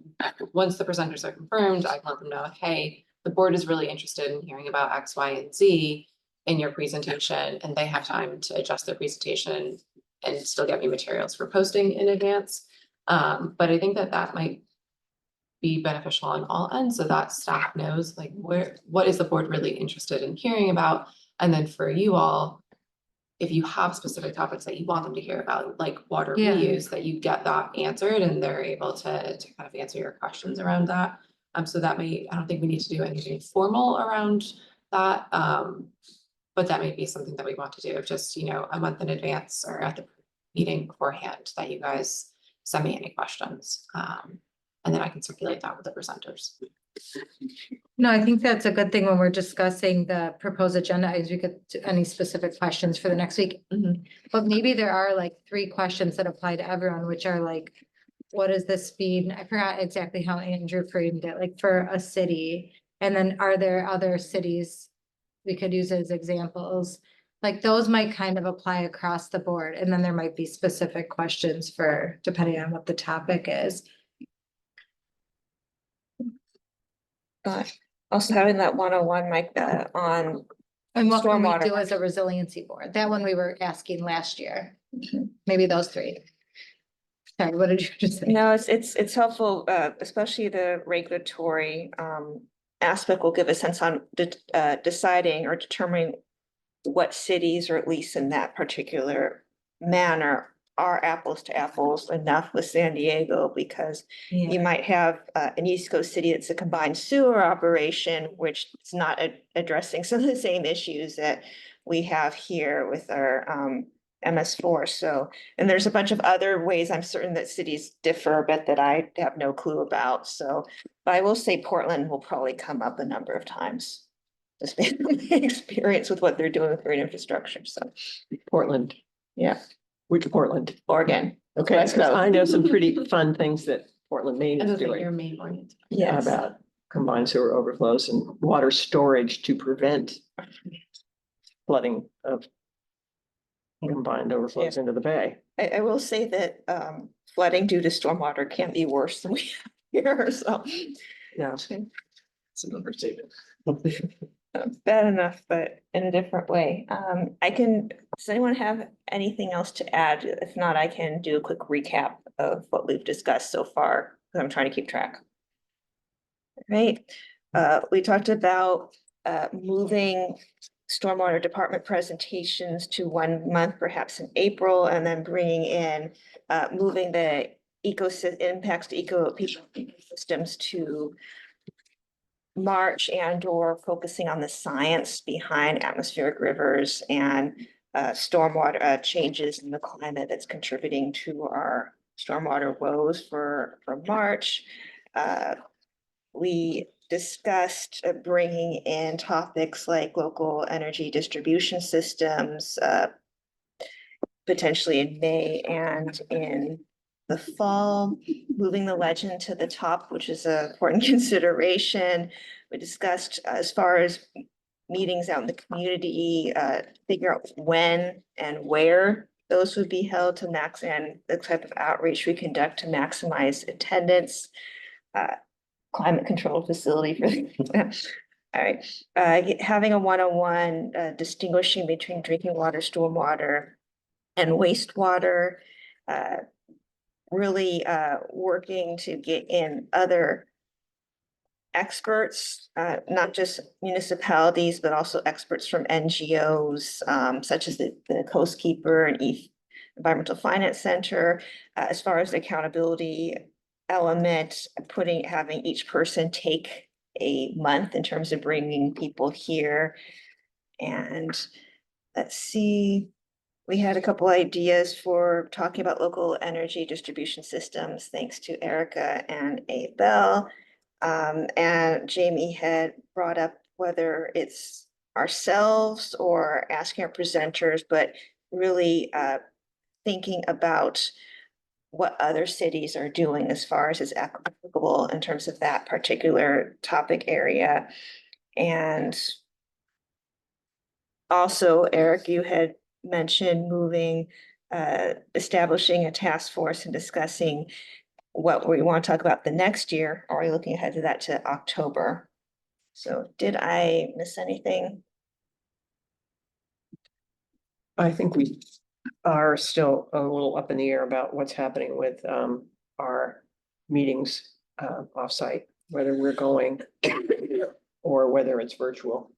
once the presenters are confirmed, I can let them know, hey, the board is really interested in hearing about X, Y, and Z in your presentation, and they have time to adjust their presentation and still get me materials for posting in advance. But I think that that might be beneficial on all ends, so that staff knows like what is the board really interested in hearing about? And then for you all, if you have specific topics that you want them to hear about, like water Yeah. reuse, that you get that answered and they're able to kind of answer your questions around that. So that may, I don't think we need to do anything formal around that. But that may be something that we want to do, just, a month in advance or at the meeting beforehand, that you guys send me any questions. And then I can circulate that with the presenters. No, I think that's a good thing when we're discussing the proposed agenda items. We could do any specific questions for the next week. But maybe there are like 3 questions that apply to everyone, which are like, what is the speed? I forgot exactly how Andrew framed it, like for a city. And then are there other cities we could use as examples? Like those might kind of apply across the board. And then there might be specific questions for, depending on what the topic is. But also having that 101 like that on And what can we Stormwater. do as a resiliency board? That one we were asking last year. Mhm. Maybe those three. Sorry, what did you just say? No, it's helpful, especially the regulatory aspect will give a sense on deciding or determining what cities, or at least in that particular manner, are apples to apples enough with San Diego, because you might have an East Coast city that's a combined sewer operation, which is not addressing some of the same issues that we have here with our MS4. So, and there's a bunch of other ways I'm certain that cities differ, but that I have no clue about. So, but I will say Portland will probably come up a number of times. Just based on my experience with what they're doing with great infrastructure. So, Portland, yeah, which Portland? Oregon. Okay, West so Coast. I know some pretty fun things that Portland, Maine I is don't think your doing main one. Yes. about combined sewer overflows and water storage to prevent flooding of combined overflows into the bay. I will say that flooding due to stormwater can be worse than we have here, so. Yeah. It's an understatement. Bad enough, but in a different way. Does anyone have anything else to add? If not, I can do a quick recap of what we've discussed so far, because I'm trying to keep track. Right, we talked about moving stormwater department presentations to 1 month, perhaps in April, and then bringing in, moving the impacts to ecosystems to March, and or focusing on the science behind atmospheric rivers and stormwater changes in the climate that's contributing to our stormwater woes for March. We discussed bringing in topics like local energy distribution systems, potentially in May and in the fall, moving the legend to the top, which is an important consideration. We discussed as far as meetings out in the community, figure out when and where those would be held to max, and the type of outreach we conduct to maximize attendance. Climate control facility for, all right. Having a one-on-one, distinguishing between drinking water, stormwater, and wastewater, really working to get in other experts, not just municipalities, but also experts from NGOs, such as the Coast Keeper and Environmental Finance Center, as far as the accountability element, having each person take a month in terms of bringing people here. And let's see, we had a couple ideas for talking about local energy distribution systems, thanks to Erica and Abel. And Jamie had brought up whether it's ourselves or asking our presenters, but really thinking about what other cities are doing as far as is applicable in terms of that particular topic area. And also, Eric, you had mentioned establishing a task force and discussing what we want to talk about the next year. Are we looking ahead to that to October? So did I miss anything? I think we are still a little up in the air about what's happening with our meetings offsite, whether we're going or whether it's virtual.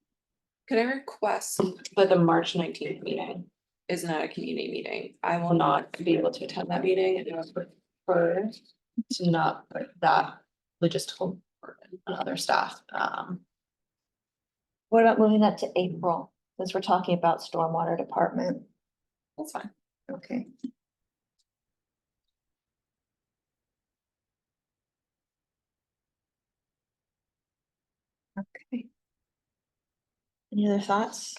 Could I request that the March 19th meeting is not a community meeting? I will not be able to attend that meeting, and I would prefer to not put that logistical burden on other staff. What about moving that to April, since we're talking about stormwater department? That's fine. Okay. Okay. Any other thoughts?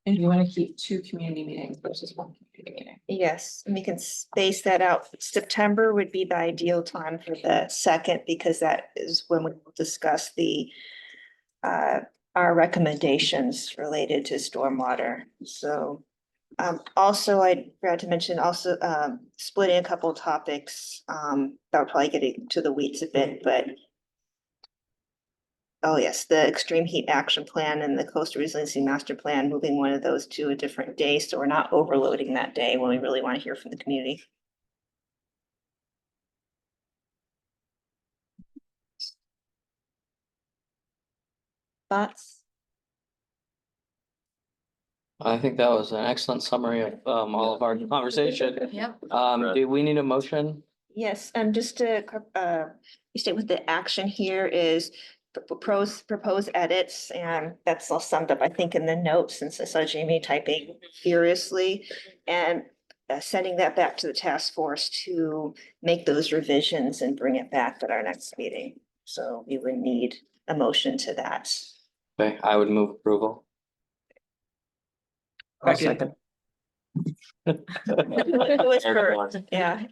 And you want to keep 2 community meetings versus 1 community meeting. Yes, and we can space that out. September would be the ideal time for the second, because that is when we will discuss our recommendations related to stormwater. So also, I forgot to mention also splitting a couple of topics, that would probably get into the weeds a bit, but oh yes, the extreme heat action plan and the coastal resiliency master plan, moving one of those to a different day, so we're not overloading that day when we really want to hear from the community. Thoughts? I think that was an excellent summary of all of our conversation. Yep. Do we need a motion? Yes, and just to, you state what the action here is, propose edits, and that's all summed up, I think, in the notes, since I saw Jamie typing furiously. And sending that back to the task force to make those revisions and bring it back at our next meeting. So we would need a motion to that. Okay, I would move approval. I'll second. It was Kurt, yeah.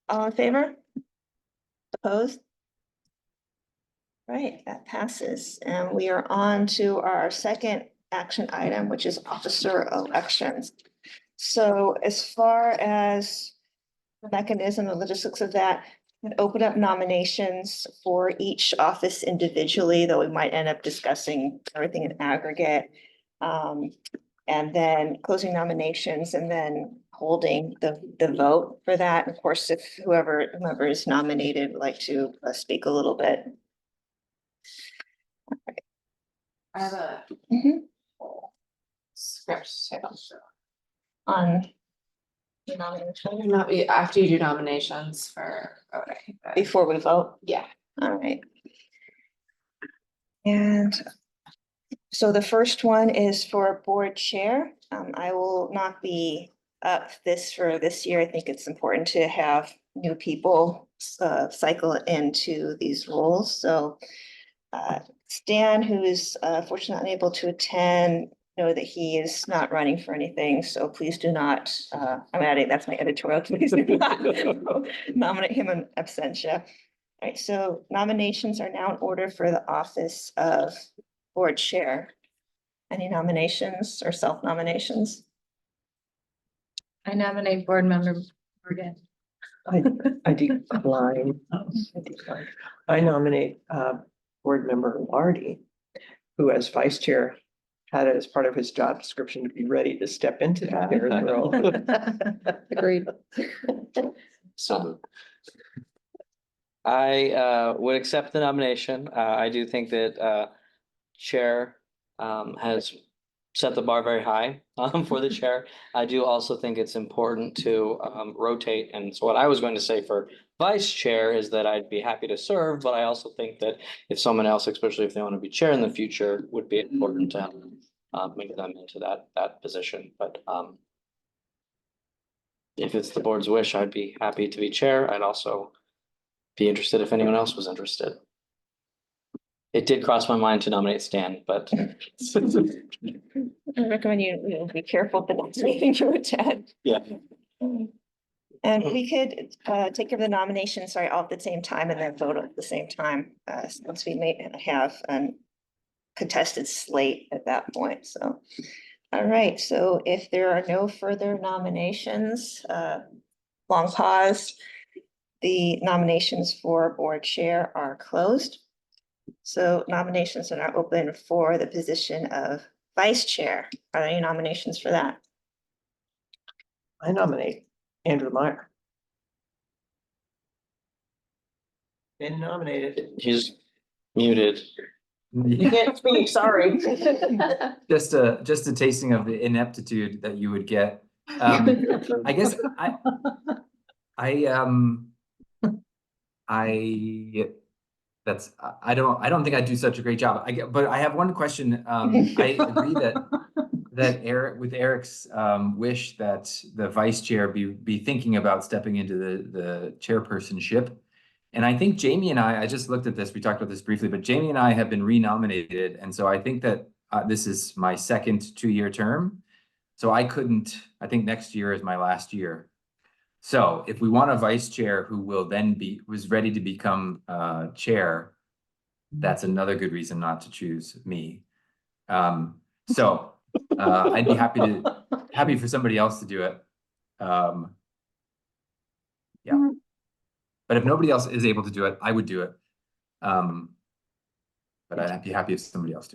All in favor? Opposed? Right, that passes, and we are on to our second action item, which is officer elections. So as far as the mechanism, the logistics of that, and open up nominations for each office individually, though we might end up discussing everything in aggregate. And then closing nominations and then holding the vote for that. Of course, if whoever is nominated would like to speak a little bit. I have a Mhm. script. On the nomination Not after you do nominations for voting. but- before we vote. Yeah. All right. And so the first one is for board chair. I will not be up for this year. I think it's important to have new people cycle into these roles. So Stan, who is fortunately unable to attend, know that he is not running for anything. So please do not, I'm adding, that's my editorial, please do not nominate him in absentia. All right, so nominations are now in order for the office of board chair. Any nominations or self-nominations? I nominate board member Morgan. I decline. I nominate board member Lardy, who as vice chair had it as part of his job description to be ready to step into that role. Agreed. So I would accept the nomination. I do think that chair has set the bar very high for the chair. I do also think it's important to rotate. And so what I was going to say for vice chair is that I'd be happy to serve, but I also think that if someone else, especially if they want to be chair in the future, would be important to make them into that position. But if it's the board's wish, I'd be happy to be chair. I'd also be interested if anyone else was interested. It did cross my mind to nominate Stan, but I recommend you be careful the next meeting you attend. yeah. And we could take care of the nominations, sorry, all at the same time and then vote at the same time, since we may have a contested slate at that point, so. All right, so if there are no further nominations, long pause. The nominations for board chair are closed. So nominations are now open for the position of vice chair. Are there any nominations for that? I nominate Andrew Meyer. Been nominated. He's muted. You can't speak, sorry. Just a tasting of the ineptitude that you would get. I guess I don't think I do such a great job. But I have one question. I agree that Eric's wish that the vice chair be thinking about stepping into the chairpersonship. And I think Jamie and I just looked at this, we talked about this briefly, but Jamie and I have been renominated. And so I think that this is my second 2-year term. So I think next year is my last year. So if we want a vice chair who will then was ready to become chair, that's another good reason not to choose me. So I'd be happy for somebody else to do it. Yeah. But if nobody else is able to do it, I would do it. But I'd be happy if somebody else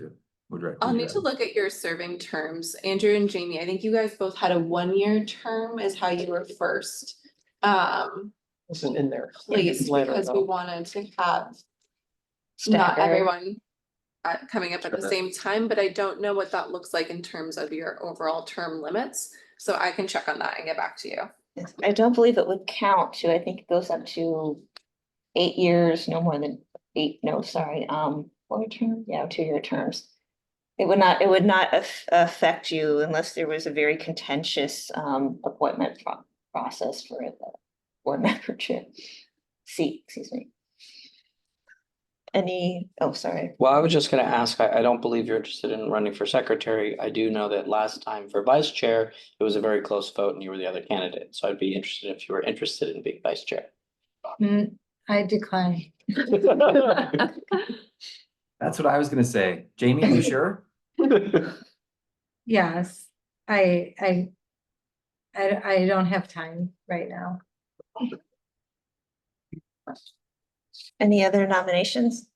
would I'll need to look at your serving terms. Andrew and Jamie, I think you guys both had a 1-year term is how you were first Wasn't in there. placed Letter, because we though. wanted to have not Staggered. everyone coming up at the same time, but I don't know what that looks like in terms of your overall term limits. So I can check on that and get back to you. I don't believe it would count to, I think it goes up to 8 years, no more than 8, no, sorry, 4 term, yeah, 2-year terms. It would not affect you unless there was a very contentious appointment process for the board membership seat, excuse me. Sorry. Well, I was just gonna ask, I don't believe you're interested in running for secretary. I do know that last time for vice chair, it was a very close vote and you were the other candidate. So I'd be interested if you were interested in being vice chair. I decline. That's what I was gonna say. Jamie, you sure? Yes, I don't have time right now. Any other nominations?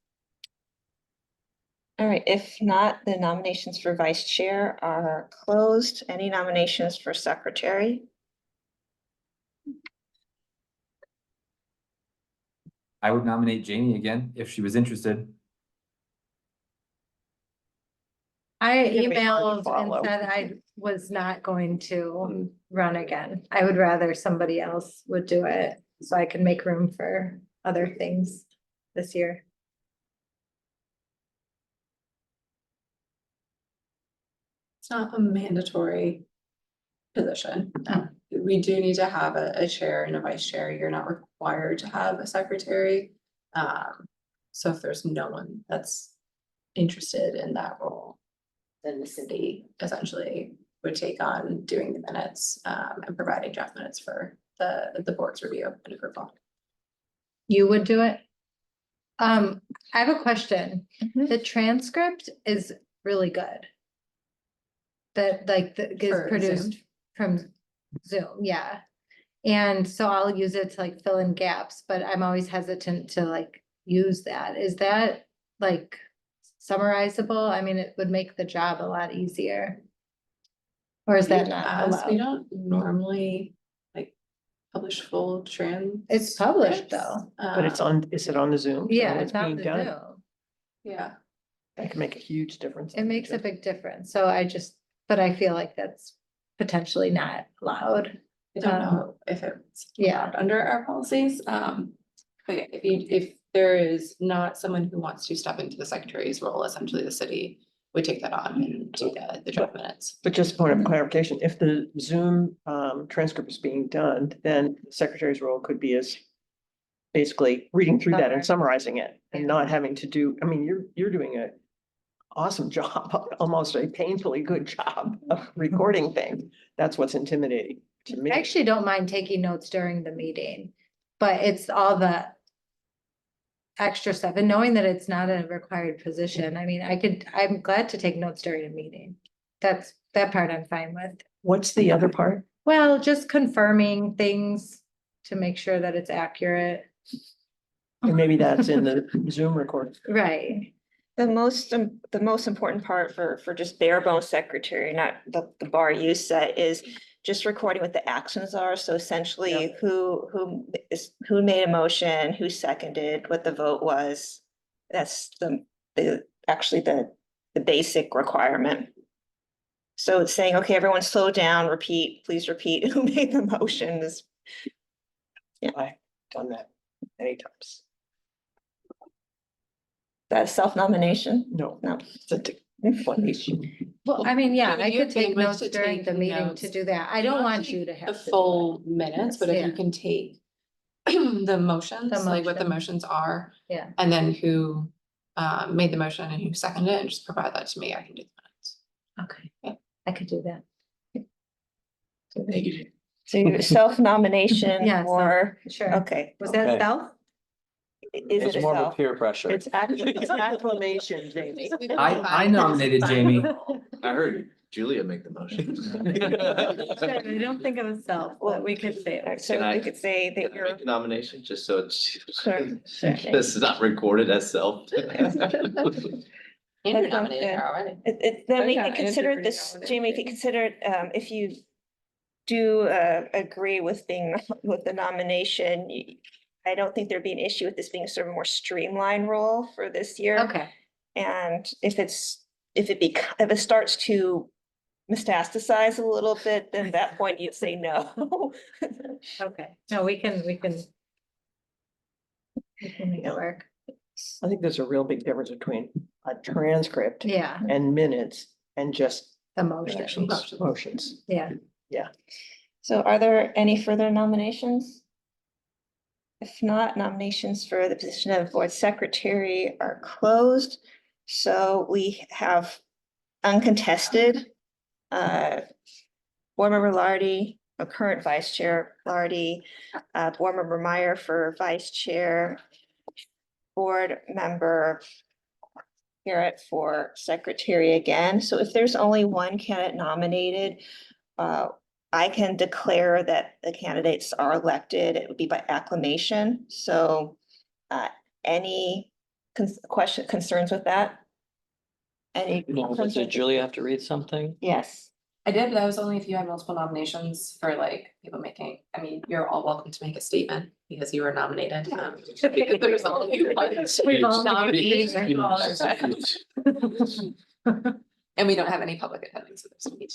All right, if not, the nominations for vice chair are closed. Any nominations for secretary? I would nominate Jamie again if she was interested. I It'd be hard to emailed and follow. said I was not going to run again. I would rather somebody else would do it, so I can make room for other things this year. It's not a mandatory position. We do need to have a chair and a vice chair. You're not required to have a secretary. So if there's no one that's interested in that role, then the city essentially would take on doing the minutes and providing draft minutes for the board's review and approval. You would do it? I have a question. Mhm. The transcript is really good. That is For produced Zoom? from Zoom, yeah. And so I'll use it to like fill in gaps, but I'm always hesitant to like use that. Is that like summarizable? I mean, it would make the job a lot easier. Or is that not We allowed? don't normally like publish full trans. It's published though. But it's is it on the Zoom? Yeah, So it's on being the done. Zoom. Yeah. That can make a huge difference. It makes a big difference. So but I feel like that's potentially not allowed. I don't know if it's yeah. allowed under our policies. But yeah, if there is not someone who wants to step into the secretary's role, essentially the city would take that on and do the draft minutes. But just a point of clarification, if the Zoom transcript is being done, then the secretary's role could be as basically reading through that and summarizing it and Yeah. not having to do, I mean, you're doing an awesome job, almost a painfully good job of recording things. That's what's intimidating to me. I actually don't mind taking notes during the meeting, but it's all the extra stuff and knowing that it's not a required position. I mean, I'm glad to take notes during a meeting. That part I'm fine with. What's the other part? Well, just confirming things to make sure that it's accurate. And maybe that's in the Zoom recording. Right. The most important part for just bare bones secretary, not the bar you set, is just recording what the actions are. So essentially who made a motion, who seconded, what the vote was. That's actually the basic requirement. So it's saying, okay, everyone slow down, please repeat who made the motion. I've done that many times. That's self-nomination? No, No. it's a one issue. Well, I mean, yeah, I mean, I you're could take bandwidth notes to during take the meeting notes. to do that. I don't Not want to you to take have the to do full minutes, but if you Yeah. can take the motions, like what the motion. motions are. Yeah. And then who made the motion and who seconded it, and just provide that to me, I can do the minutes. it. Okay. Yeah. I could do that. So your self-nomination Yeah, or, Sure. okay. Was that Okay. stealth? Is It's it more of a self? peer pressure. It's acclamation, Jamie. I nominated Jamie. I heard you. Julia make the motion. I don't think of myself, but we could say it. So Can I- we could say that Can I you're. make a nomination, just so it's. Sure, sure. This is not recorded as self. Andrew That sounds nominated good. her already. Then Oh, we yeah, can Andrew consider already this, nominated Jamie, if you me. consider, if you do agree with being, with the nomination, I don't think there'd be an issue with this being sort of a more streamlined role for this year. Okay, And if it starts to metastasize a little bit, then at that point you'd say no. okay. No, we can make it work. I think there's a real big difference between a transcript Yeah, and minutes and just the motion. motions. Yeah. So are there any further nominations? If not, nominations for the position of board secretary are closed. So we have uncontested. Board member Lardy, a current vice chair Lardy, board member Meyer for vice chair. Board member Garrett for secretary again. So if there's only one candidate nominated, I can declare that the candidates are elected. It would be by acclamation. So any concerns with that? Any? No, but did Julia have to read something? Yes. I did, but that was only if you had multiple nominations for like people making, I mean, you're all welcome to make a statement because you were nominated. Because there's only one We've all nominee. agreed. And we don't have any public attendance, so there's no need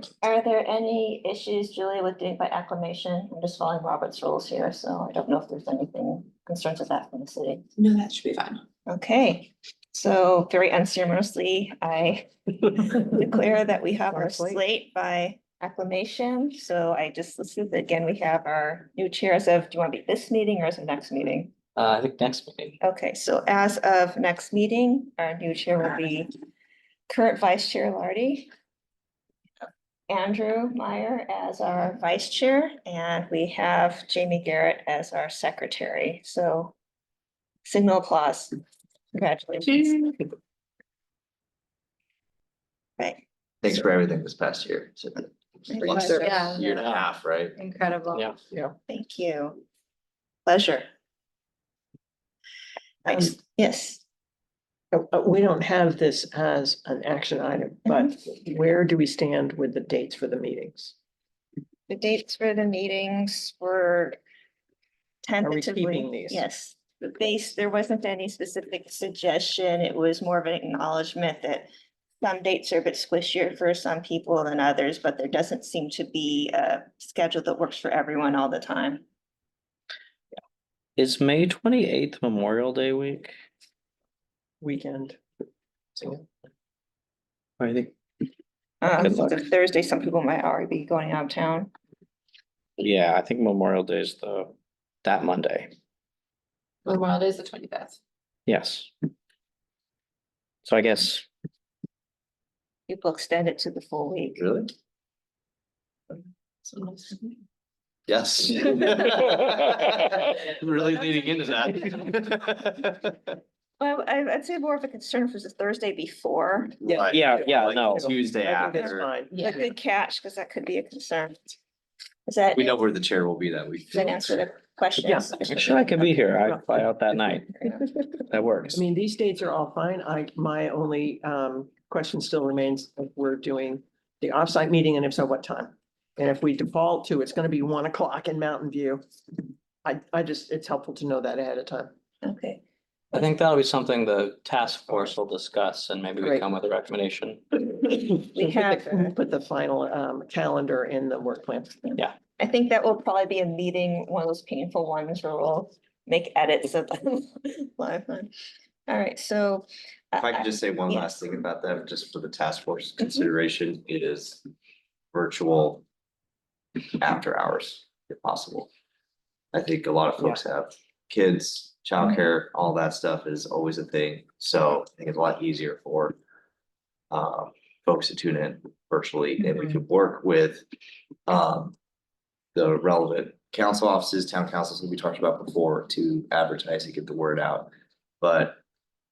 to. Are there any issues, Julia, with doing by acclamation? I'm just following Robert's rules here, so I don't know if there's anything concerns with that from the city. No, that should be fine. Okay, so very unceremoniously, I declare that we have our slate by acclamation. So I just listed, again, we have our new chairs of, do you want to be this meeting or is it next meeting? I think next meeting. Okay, so as of next meeting, our new chair will be current vice chair Lardy. Andrew Meyer as our vice chair, and we have Jamie Garrett as our secretary. So signal applause. Congratulations. Right. Thanks for everything this past year. So, Pleasure. Yeah. year and a half, right? Incredible. Yeah. Thank you. Pleasure. Nice. Yes. We don't have this as an action item, but where do we stand with the dates for the meetings? The dates for the meetings were tentatively, keeping these? yes. The base, there wasn't any specific suggestion. It was more of an acknowledgement that some dates are a bit squishier for some people than others, but there doesn't seem to be a schedule that works for everyone all the time. Is May 28th Memorial Day week? Weekend. I think, Good luck. Thursday, some people might already be going out of town. yeah, I think Memorial Day is that Monday. Memorial Day is the 25th. Yes. So I guess, People extend it to the full week. Really? Yes. Really leading into that. Well, I'd say more of a concern if it was a Thursday before. Right. yeah, Like no. Tuesday I think that's after. fine. A good catch, because that could be a concern. Is that? We know where the chair will be that week. Does that answer the question? Yeah. I'm sure I can be here. I fly out that night. That works. I mean, these dates are all fine. My only question still remains if we're doing the offsite meeting, and if so, what time? And if we default to, it's gonna be 1 o'clock in Mountain View. It's helpful to know that ahead of time. Okay, I think that'll be something the task force will discuss and maybe we Great. come with a recommendation. we have, Put the final calendar in the work plan. I think that will probably be a meeting, one of those painful ones where we'll make edits of live. All right, so. If I could just say one yeah. last thing about that, just for the task force consideration, it is virtual after hours, if possible. I think a lot of folks have kids, childcare, all that stuff is always a thing. So I think it's a lot easier for folks to tune in virtually, and we could work with the relevant council offices, town councils that we talked about before to advertise and get the word out. But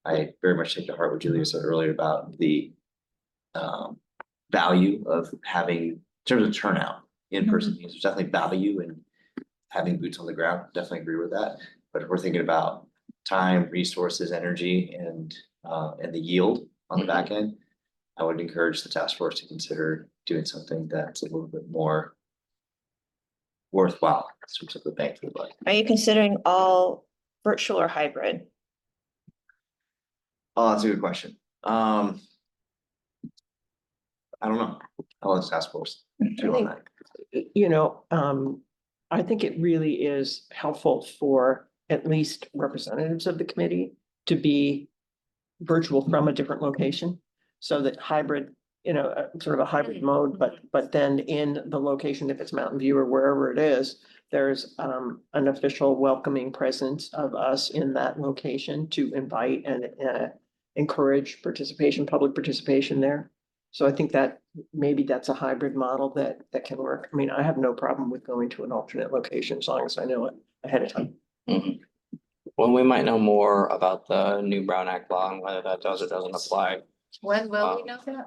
I very much take to heart what Julia said earlier about the value of having, in terms of turnout, in-person meetings, there's definitely value in having boots on the ground, definitely agree with that. But if we're thinking about time, resources, energy, and the yield on the back end, I would encourage the task force to consider doing something that's a little bit more worthwhile in terms of the bang for the buck. Are you considering all virtual or hybrid? Oh, that's a good question. I don't know. I'll let the task force chew on that. You know, I think it really is helpful for at least representatives of the committee to be virtual from a different location. So that hybrid, you know, sort of a hybrid mode, but then in the location, if it's Mountain View or wherever it is, there's an official welcoming presence of us in that location to invite and encourage participation, public participation there. So I think that maybe that's a hybrid model that can work. I mean, I have no problem with going to an alternate location as long as I know it ahead of time. When we might know more about the new Brown Act law and whether that does or doesn't apply. When will we Um, know that?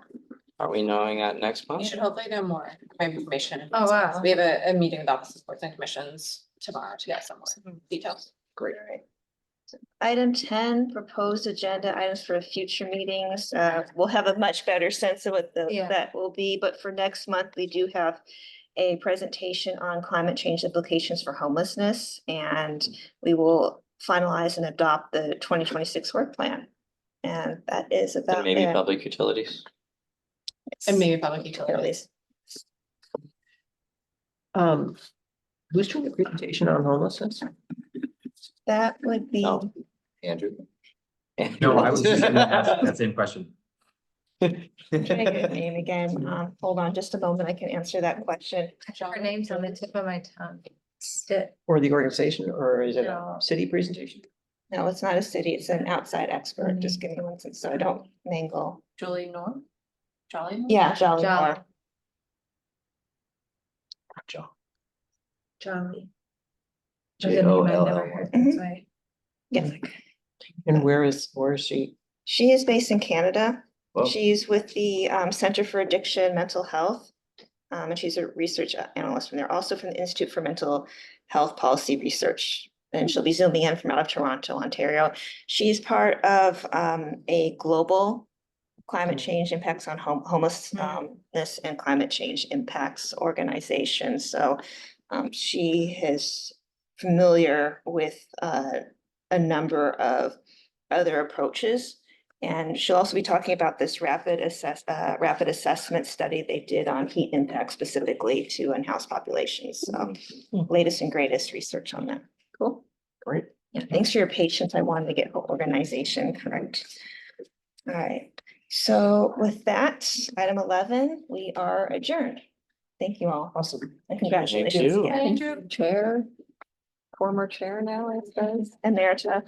Are we knowing that next We month? should hopefully know more information. Oh, wow. We have a meeting with Office of Boards and Commissions tomorrow to get some more details. Great. All right. So item 10, proposed agenda items for future meetings. We'll have a much better sense of what Yeah. that will be, but for next month, we do have a presentation on climate change implications for homelessness, and we will finalize and adopt the 2026 work plan. And that is about And maybe it. public utilities. And maybe public utilities. Who's doing the presentation on homelessness? That would be, No. Andrew? No, I was just gonna ask that same question. trying to get her name again. Hold on just a moment. I can answer that question. Her name's on the tip of my tongue. Or the organization, or is it a No. city presentation? No, it's not a city. It's an outside expert. Just give me one second so I don't mangle. Julie Norm? Jolly? Norm? Yeah, Jolly. Jolly. Moore. Jolly. Joll. Mhm. Yes. And where is she? She is based in Canada. Whoa. She's with the Center for Addiction Mental Health. And she's a research analyst from there, also from the Institute for Mental Health Policy Research. And she'll be zooming in from out of Toronto, Ontario. She's part of a global climate change impacts on homelessness and climate change impacts organization. So she is familiar with a number of other approaches. And she'll also be talking about this rapid assessment study they did on heat impact specifically to unhoused populations. So latest and greatest research on that. Cool. Great. Yeah, thanks for your patience. I wanted to get her organization correct. All right. So with that, item 11, we are adjourned. Thank you all. Awesome. And congratulations. you. again. Chair, former chair now, I suppose. Emerita.